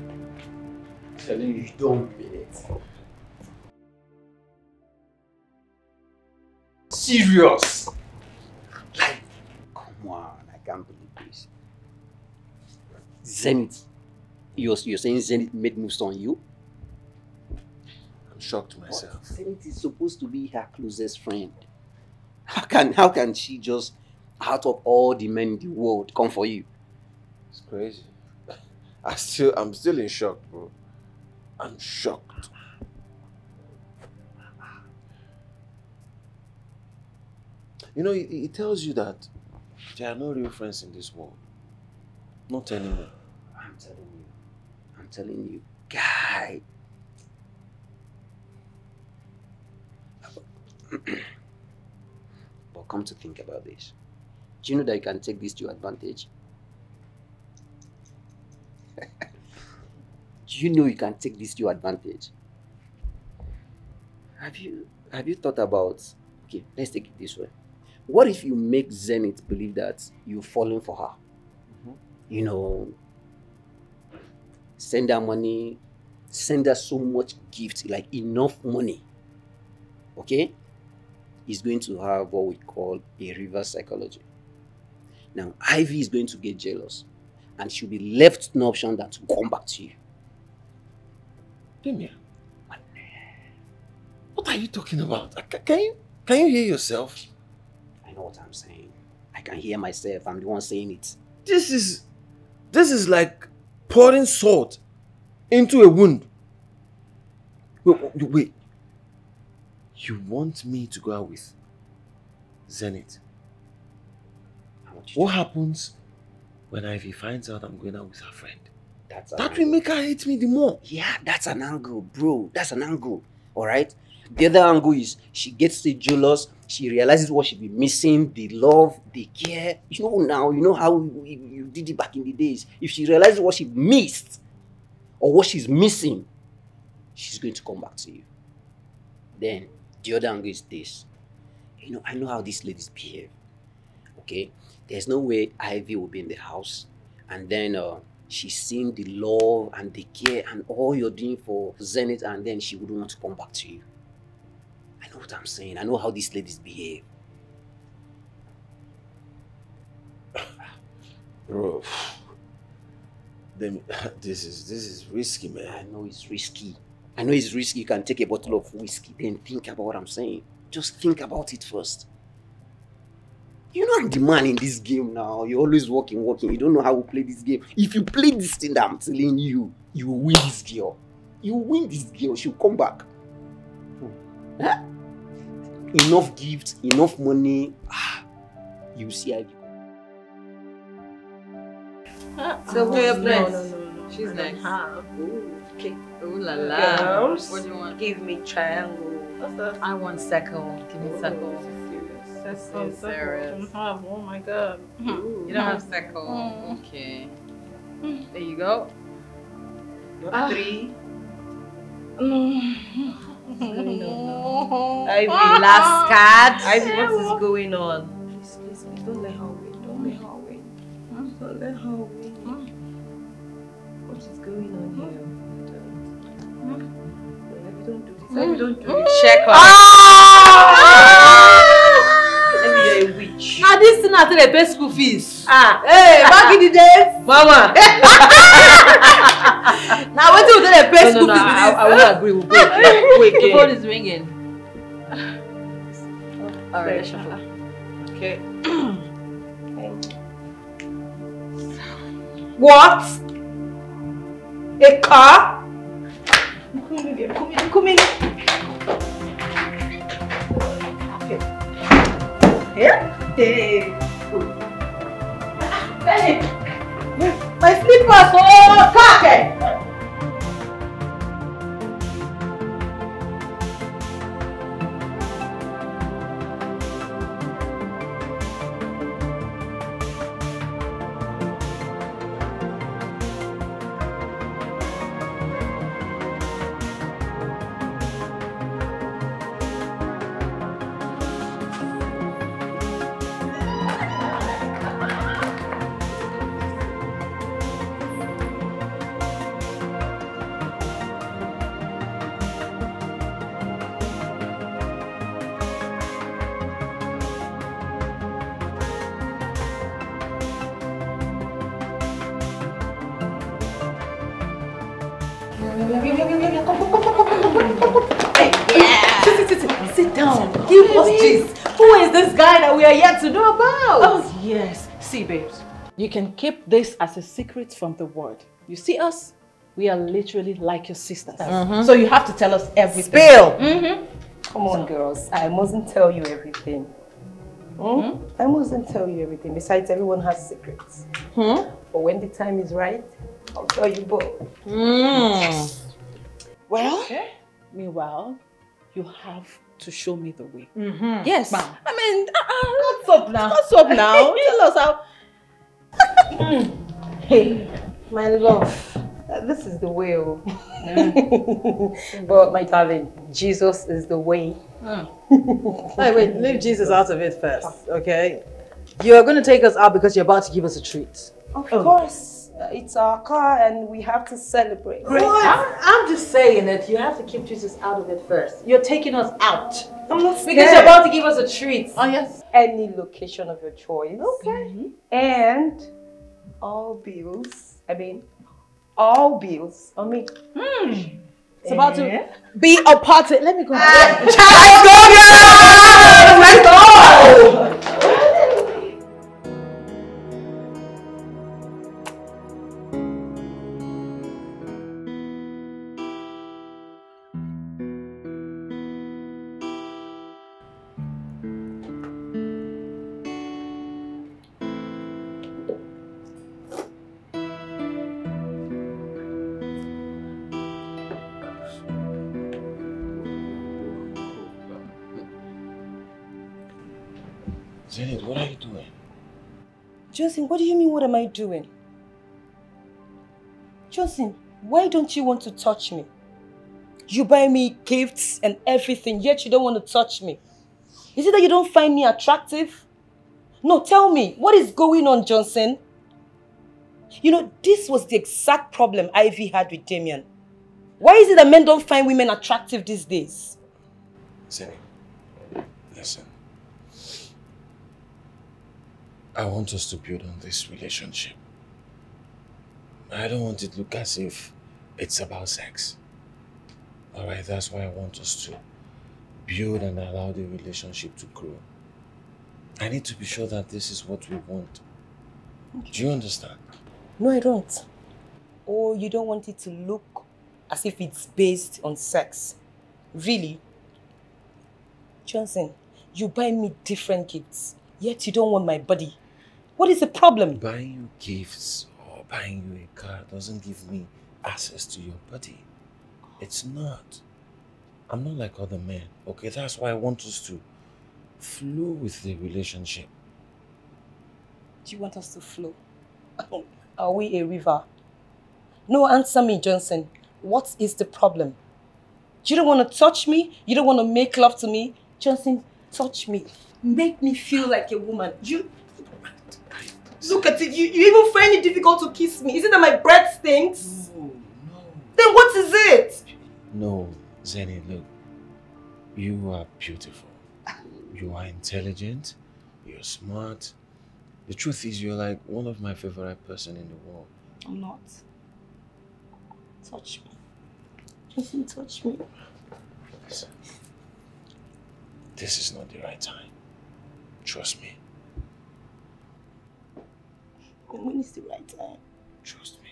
Telling you, don't mean it. Serious? Like, come on, I can't believe this. Zenith. You're saying Zenith made moves on you? I'm shocked myself. Zenith is supposed to be her closest friend. How can she just, out of all the men in the world, come for you? It's crazy. I'm still in shock, bro. I'm shocked. You know, it tells you that there are no real friends in this world. Not anymore. I'm telling you, guy. But come to think about this. Do you know that you can take this to your advantage? Do you know you can take this to your advantage? Have you thought about, okay, let's take it this way. What if you make Zenith believe that you're falling for her? You know, send her money, send her so much gift, like enough money. Okay? Is going to have what we call a reverse psychology. Now, Ivy is going to get jealous and she'll be left no option than to come back to you. Damien, what are you talking about? Can you hear yourself? I know what I'm saying. I can hear myself. I'm the one saying it. This is like pouring salt into a wound. Wait. You want me to go out with Zenith? What happens when Ivy finds out I'm going out with her friend? That will make her hate me the more. Yeah, that's an angle, bro. That's an angle. Alright? The other angle is she gets jealous. She realizes what she'll be missing, the love, the care. You know now, you know how you did it back in the days. If she realizes what she missed or what she's missing, she's going to come back to you. Then the other angle is this. You know, I know how these ladies behave. Okay? There's no way Ivy will be in the house and then she's seen the love and the care and all you're doing for Zenith and then she wouldn't want to come back to you. I know what I'm saying. I know how these ladies behave. Bro, this is risky, man. I know it's risky. I know it's risky. You can take a bottle of whiskey, then think about what I'm saying. Just think about it first. You know I'm the man in this game now. You're always working. You don't know how we play this game. If you play this thing that I'm telling you, you will win this girl. You will win this girl. She'll come back. Huh? Enough gifts, enough money. You see Ivy. So who your place? No. She's next. Okay. Ooh la la. Girls, What do you want? give me triangle. What's that? I want circle. Give me circle. That's so serious. Oh my god. You don't have circle. Okay. There you go. 3. Ivy, last card. Ivy, what is going on? Please, don't let her win. Don't let her win. Don't let her win. What is going on here? Ivy, don't do this. Ivy, don't do this. Check her. Ivy, you're a witch. Now this thing after they pay school fees. Hey, back in the days. Mama. Now what do the best No, I won't agree with you. The phone is ringing. Alright, shuffle. Okay. What? A car? Come in. Okay. Here? Hey. Hey. My slippers! Oh, car! Sit down. Give us this. Who is this guy that we are yet to know about? Oh, yes. See, babes, you can keep this as a secret from the world. You see us? We are literally like your sisters. So you have to tell us everything. Spill. Come on, girls. I mustn't tell you everything. I mustn't tell you everything. Besides, everyone has secrets. But when the time is right, I'll tell you both. Well, meanwhile, you have to show me the way. Yes. I mean, What's up now? what's up now? Tell us how. Hey, my love, this is the way. But my darling, Jesus is the way. Wait, leave Jesus out of it first, okay? You're going to take us out because you're about to give us a treat. Of course, it's our car and we have to celebrate. I'm just saying that you have to keep Jesus out of it first. You're taking us out. I'm not scared. Because you're about to give us a treat. Oh, yes. Any location of your choice. Okay. And all bills on me. It's about to be a party. Let me go. Let's go, girls! Let's go! Zenith, what are you doing? Johnson, what do you mean, what am I doing? Johnson, why don't you want to touch me? You buy me gifts and everything, yet you don't want to touch me. Is it that you don't find me attractive? No, tell me, what is going on, Johnson? You know, this was the exact problem Ivy had with Damien. Why is it that men don't find women attractive these days? Zenith, listen. I want us to build on this relationship. I don't want it to look as if it's about sex. Alright, that's why I want us to build and allow the relationship to grow. I need to be sure that this is what we want. Do you understand? No, I don't. Oh, you don't want it to look as if it's based on sex. Really? Johnson, you buy me different gifts, yet you don't want my body. What is the problem? Buying you gifts or buying you a car doesn't give me access to your body. It's not. I'm not like other men, okay? That's why I want us to flow with the relationship. Do you want us to flow? Are we a river? No, answer me, Johnson. What is the problem? You don't want to touch me? You don't want to make love to me? Johnson, touch me. Make me feel like a woman. Look at it. You even find it difficult to kiss me. Is it that my breath stinks? No. Then what is it? No, Zenny, look. You are beautiful. You are intelligent. You're smart. The truth is, you're like one of my favorite person in the world. I'm not. Touch me. Listen, touch me. Listen, this is not the right time. Trust me. And when is the right time? Trust me.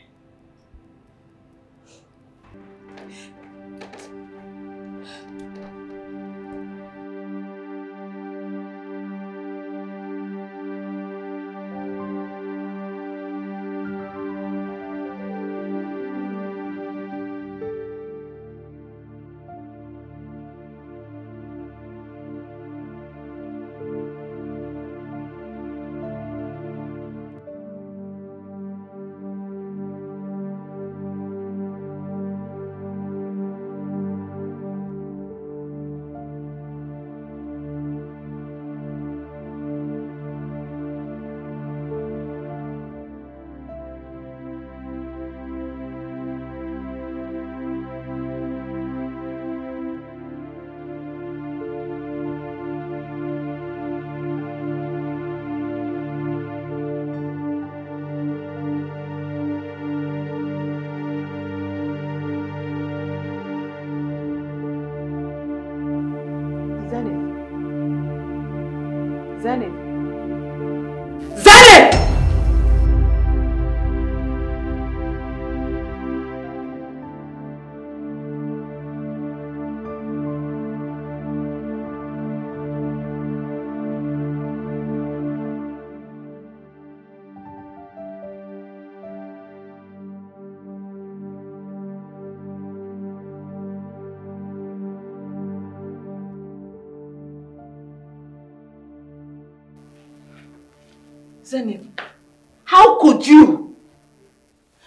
Zenith. Zenith! Zenith, how could you?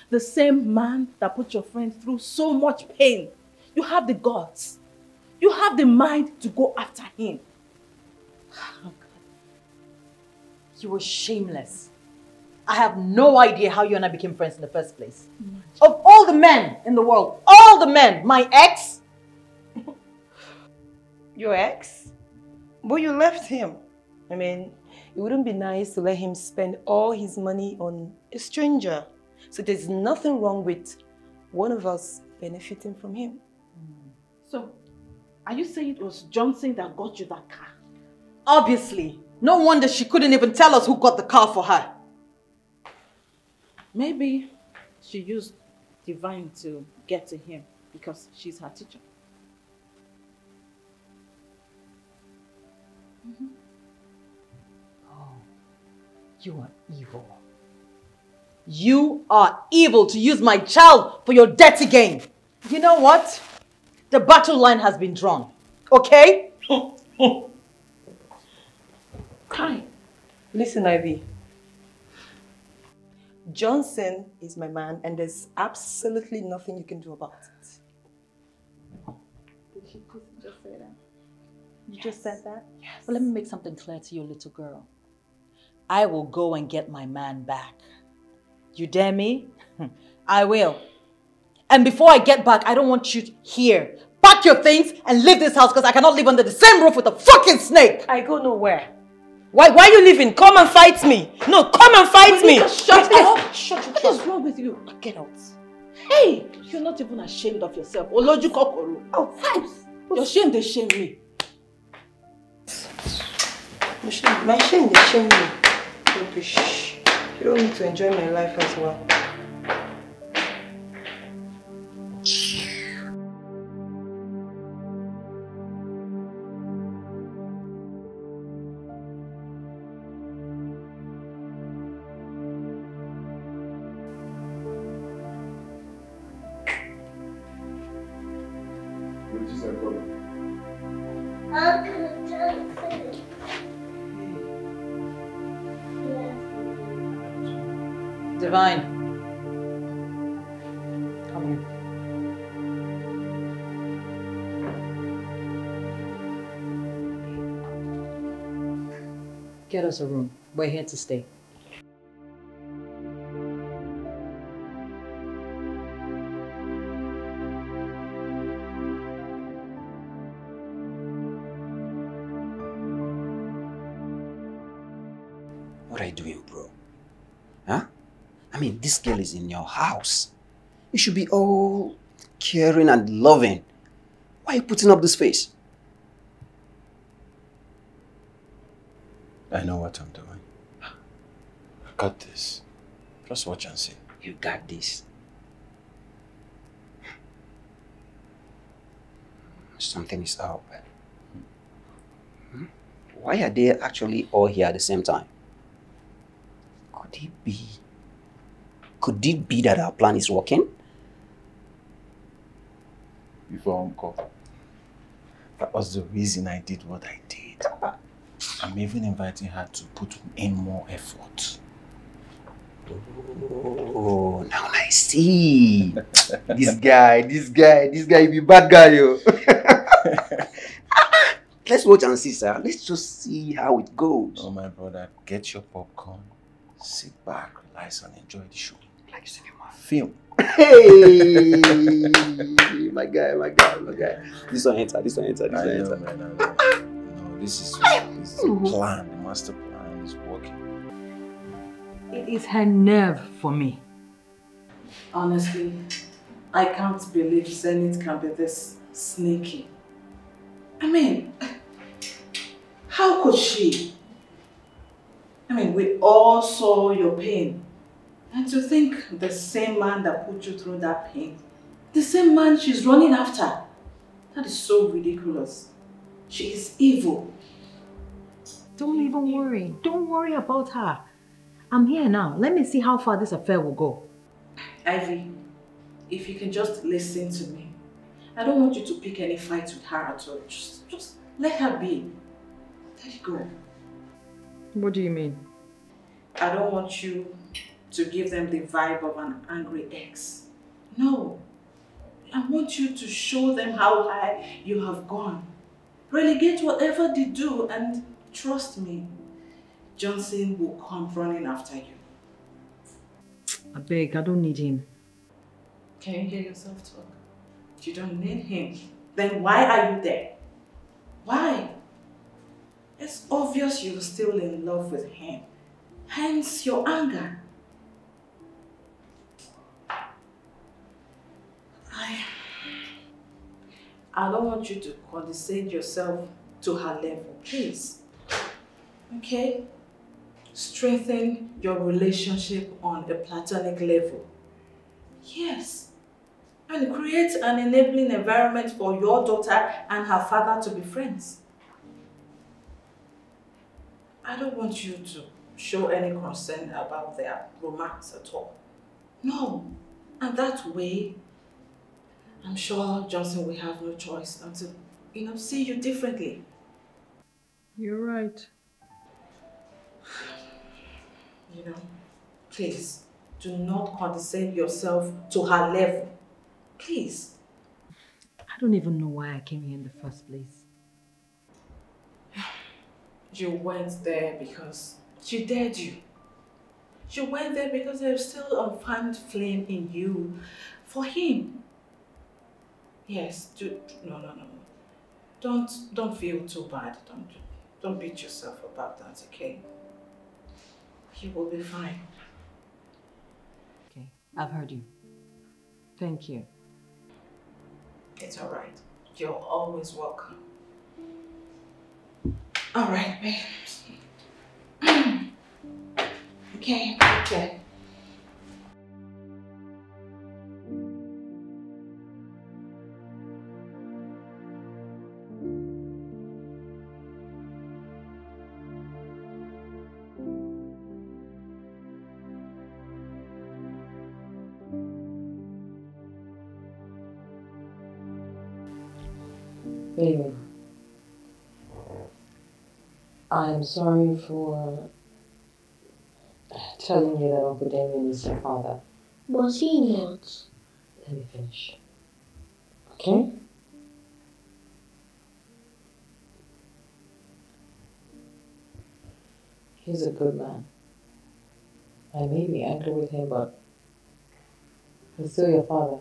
The same man that put your friend through so much pain. You have the guts. You have the mind to go after him. Oh God. You were shameless. I have no idea how you and I became friends in the first place. Of all the men in the world, all the men, my ex. Your ex? But you left him. I mean, it wouldn't be nice to let him spend all his money on a stranger. So there's nothing wrong with one of us benefiting from him. So, are you saying it was Johnson that got you that car? Obviously. No wonder she couldn't even tell us who got the car for her. Maybe she used Divine to get to him because she's her teacher. You are evil. You are evil to use my child for your dirty game. You know what? The battle line has been drawn. Okay? Kai, listen, Ivy. Johnson is my man and there's absolutely nothing you can do about it. Did she just say that? You just said that? Yes. Well, let me make something clear to you, little girl. I will go and get my man back. You dare me? I will. And before I get back, I don't want you here. Pack your things and leave this house because I cannot live under the same roof with a fucking snake. I go nowhere. Why are you leaving? Come and fight me. No, come and fight me. Shut up. Shut up. What is wrong with you? Get out. Hey, you're not even ashamed of yourself. Oloju kokoro. Oh, your shame, they shame me. My shame, they shame me. Shh. You don't need to enjoy my life as well. Divine. Come here. Get us a room. We're here to stay. What are you doing, bro? Huh? I mean, this girl is in your house. You should be all caring and loving. Why are you putting up this face? I know what I'm doing. I got this. Just watch and see. You got this. Something is up. Why are they actually all here at the same time? Could it be that our plan is working? Before Uncle. That was the reason I did what I did. I'm even inviting her to put in more effort. Oh, now I see. This guy, you be bad guy, yo. Let's watch and see, sir. Let's just see how it goes. Oh, my brother, get your popcorn, sit back, relax, and enjoy the show. Like cinema. Film. Hey, my guy. This one enter. I know, man, I know. No, this is the plan. The master plan is working. It is her nerve for me. Honestly, I can't believe Zenith can be this sneaky. I mean, how could she? I mean, we all saw your pain. And to think the same man that put you through that pain, the same man she's running after, that is so ridiculous. She is evil. Don't even worry. Don't worry about her. I'm here now. Let me see how far this affair will go. Ivy, if you can just listen to me. I don't want you to pick any fight with her at all. Just let her be. Let it go. What do you mean? I don't want you to give them the vibe of an angry ex. No. I want you to show them how high you have gone. Relegate whatever they do, and trust me, Johnson will come running after you. I beg, I don't need him. Can you hear yourself talk? You don't need him. Then why are you there? Why? It's obvious you're still in love with him. Hence your anger. I don't want you to condescend yourself to her level, please. Okay? Strengthen your relationship on a platonic level. Yes. And create an enabling environment for your daughter and her father to be friends. I don't want you to show any concern about their romance at all. No. And that way, I'm sure Johnson will have no choice than to, see you differently. You're right. Please, do not condescend yourself to her level. Please. I don't even know why I came here in the first place. You went there because she dared you. You went there because there's still a fanned flame in you for him. Yes, no. Don't feel too bad. Don't beat yourself about that, okay? You will be fine. Okay, I've heard you. Thank you. It's all right. You're always welcome. All right, babe. Okay. Baby, I'm sorry for telling you that Uncle Damien is your father. Was he not? Let me finish. Okay? He's a good man. I may be angry with him, but he's still your father.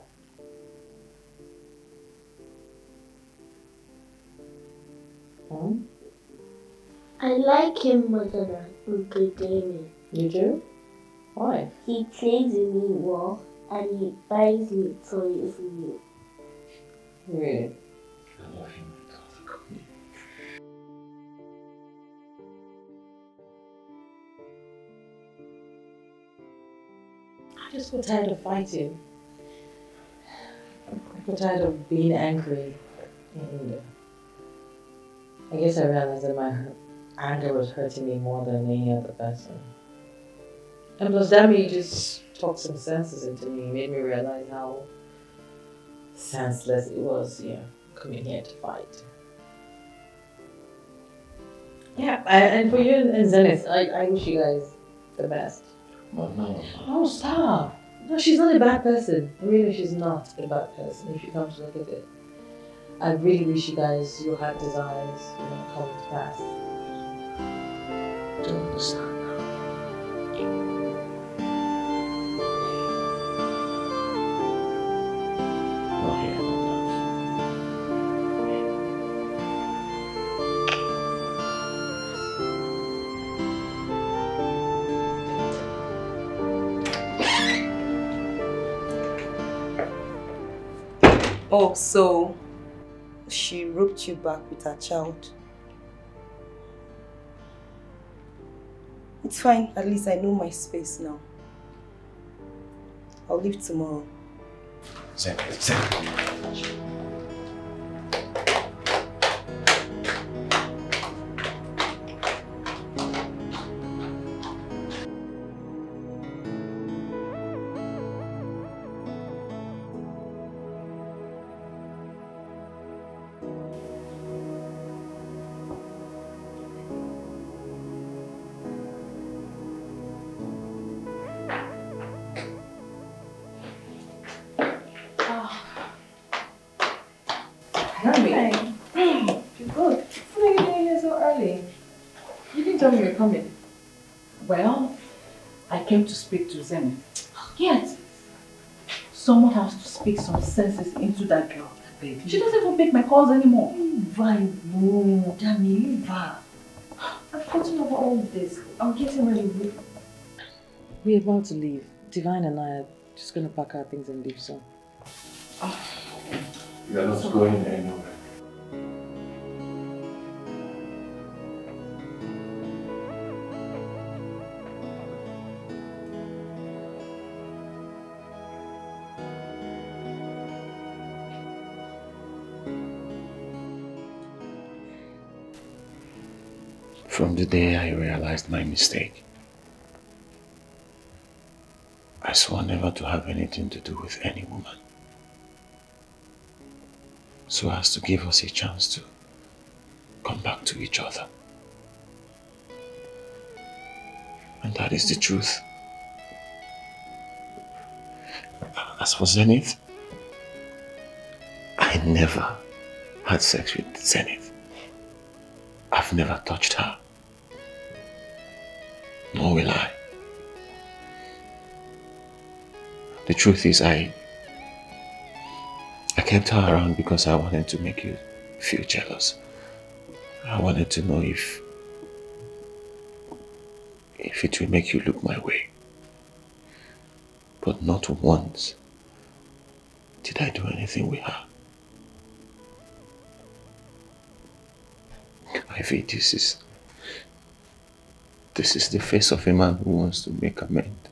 I like him more than Uncle David. You do? Why? He plays with me well and he buys me toys new. Really? I love him. I just got tired of fighting. I got tired of being angry. And I guess I realized that my anger was hurting me more than any other person. And plus, Dami just talked some senses into me. He made me realize how senseless it was, coming here to fight. Yeah, and for you and Zenith, I wish you guys the best. But no. Oh, stop. No, she's not a bad person. Really, she's not a bad person if you come to look at it. I really wish you guys, your heart desires, come to pass. I don't understand. Not here, not Oh, so she roped you back with her child. It's fine, at least I know my space now. I'll leave tomorrow. Zen. Coming. Well, I came to speak to Zenith. Yes. Someone has to speak some senses into that girl, baby. She doesn't even pick my calls anymore. Leave her. I've gotten over all of this. I'm getting ready. We're about to leave. Divine and I are just going to pack our things and leave soon. You're not going anywhere. From the day I realized my mistake, I swore never to have anything to do with any woman, so as to give us a chance to come back to each other. And that is the truth. As for Zenith, I never had sex with Zenith. I've never touched her. Nor will I. The truth is, I kept her around because I wanted to make you feel jealous. I wanted to know if it will make you look my way. But not once did I do anything with her. Ivy, this is the face of a man who wants to make amends.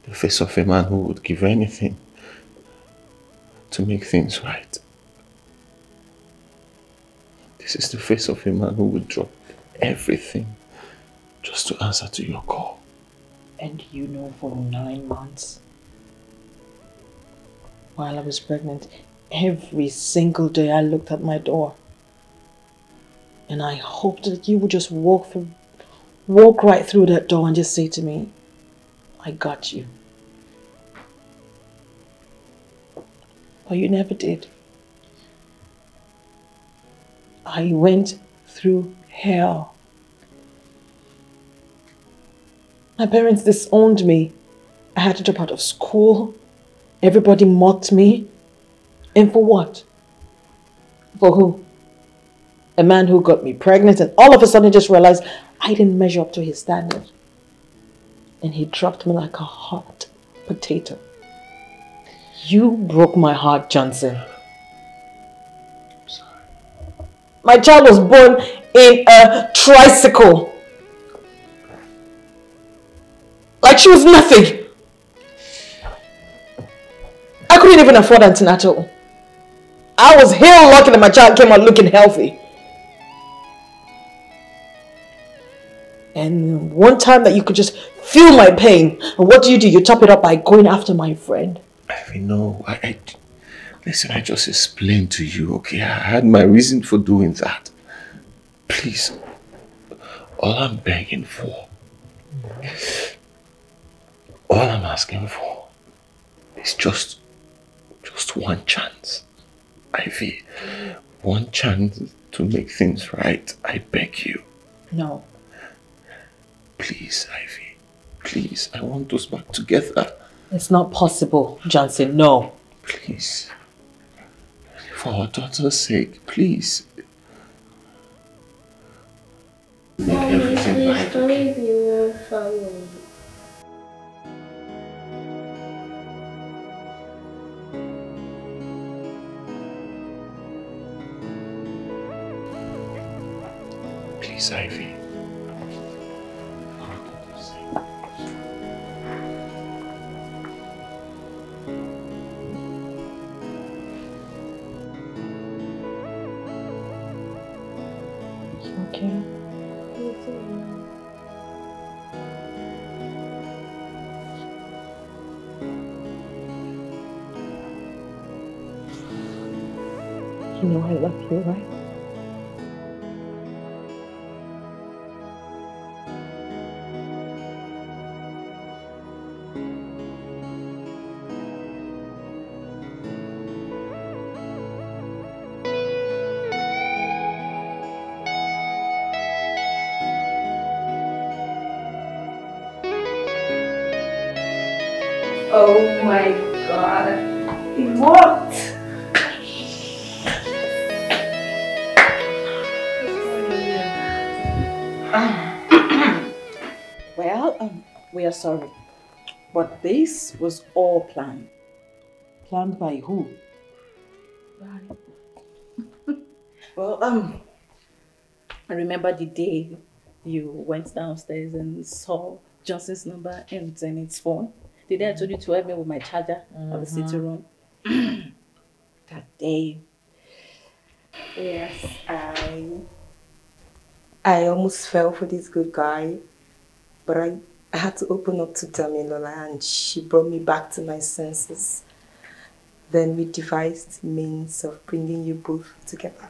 The face of a man who would give anything to make things right. This is the face of a man who would drop everything just to answer to your call. And you know, for 9 months, while I was pregnant, every single day I looked at my door. And I hoped that you would just walk right through that door and just say to me, I got you. But you never did. I went through hell. My parents disowned me. I had to drop out of school. Everybody mocked me. And for what? For who? A man who got me pregnant and all of a sudden just realized I didn't measure up to his standard. And he dropped me like a hot potato. You broke my heart, Johnson. I'm sorry. My child was born in a tricycle. Like she was nothing. I couldn't even afford antenatal. I was hell lucky that my child came out looking healthy. And one time that you could just feel my pain, and what do? You top it up by going after my friend. I know. Listen, I just explained to you, okay? I had my reason for doing that. Please, all I'm begging for, all I'm asking for is just one chance. Ivy, one chance to make things right. I beg you. No. Please, Ivy. Please, I want us back together. It's not possible, Johnson. No. Please. For our daughter's sake, please. Make everything right. Don't leave your family. Please, Ivy. Okay. You know I love you, right? Oh my god. It worked! Well, we are sorry, but this was all planned. Planned by who? Well, I remember the day you went downstairs and saw Johnson's number and Zenith's phone. The day I told you to help me with my charger at the sitting room. That day. Yes, I almost fell for this good guy, but I had to open up to Damilola and she brought me back to my senses. Then we devised means of bringing you both together.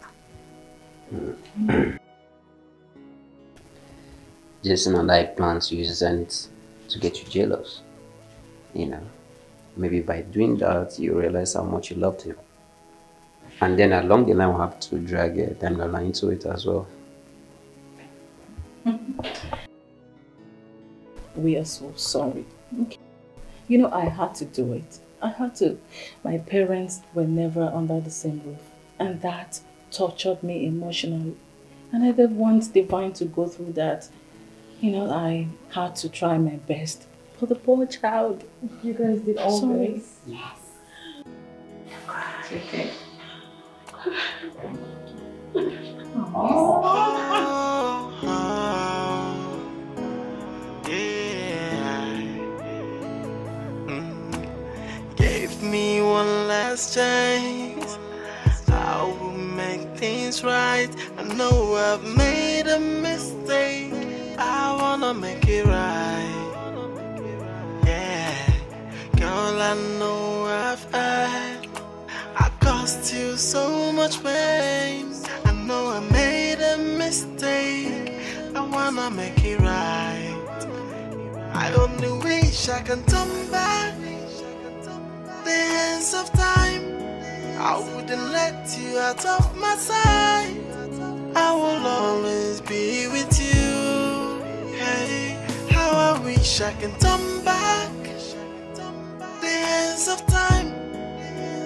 Jason and I plan to use Zenith to get you jealous. You know, maybe by doing that, you realize how much you loved him. And then along the line, we'll have to drag Damilola into it as well. We are so sorry. Okay. You know, I had to do it. I had to. My parents were never under the same roof. And that tortured me emotionally. And I didn't want Divine to go through that. You know, I had to try my best for the poor child. You guys did all this? Yes. Okay. Give me one last chance. I will make things right. I know I've made a mistake. I wanna make it right. Yeah, girl, I know I've had. I caused you so much pain. I know I made a mistake. I wanna make it right. I only wish I can turn back the hands of time. I wouldn't let you out of my sight. I will always be with you. Hey, how I wish I can turn back the hands of time.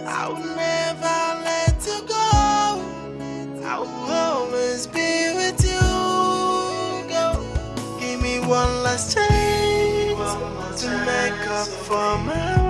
I will never let you go. I will always one last chance to make up for my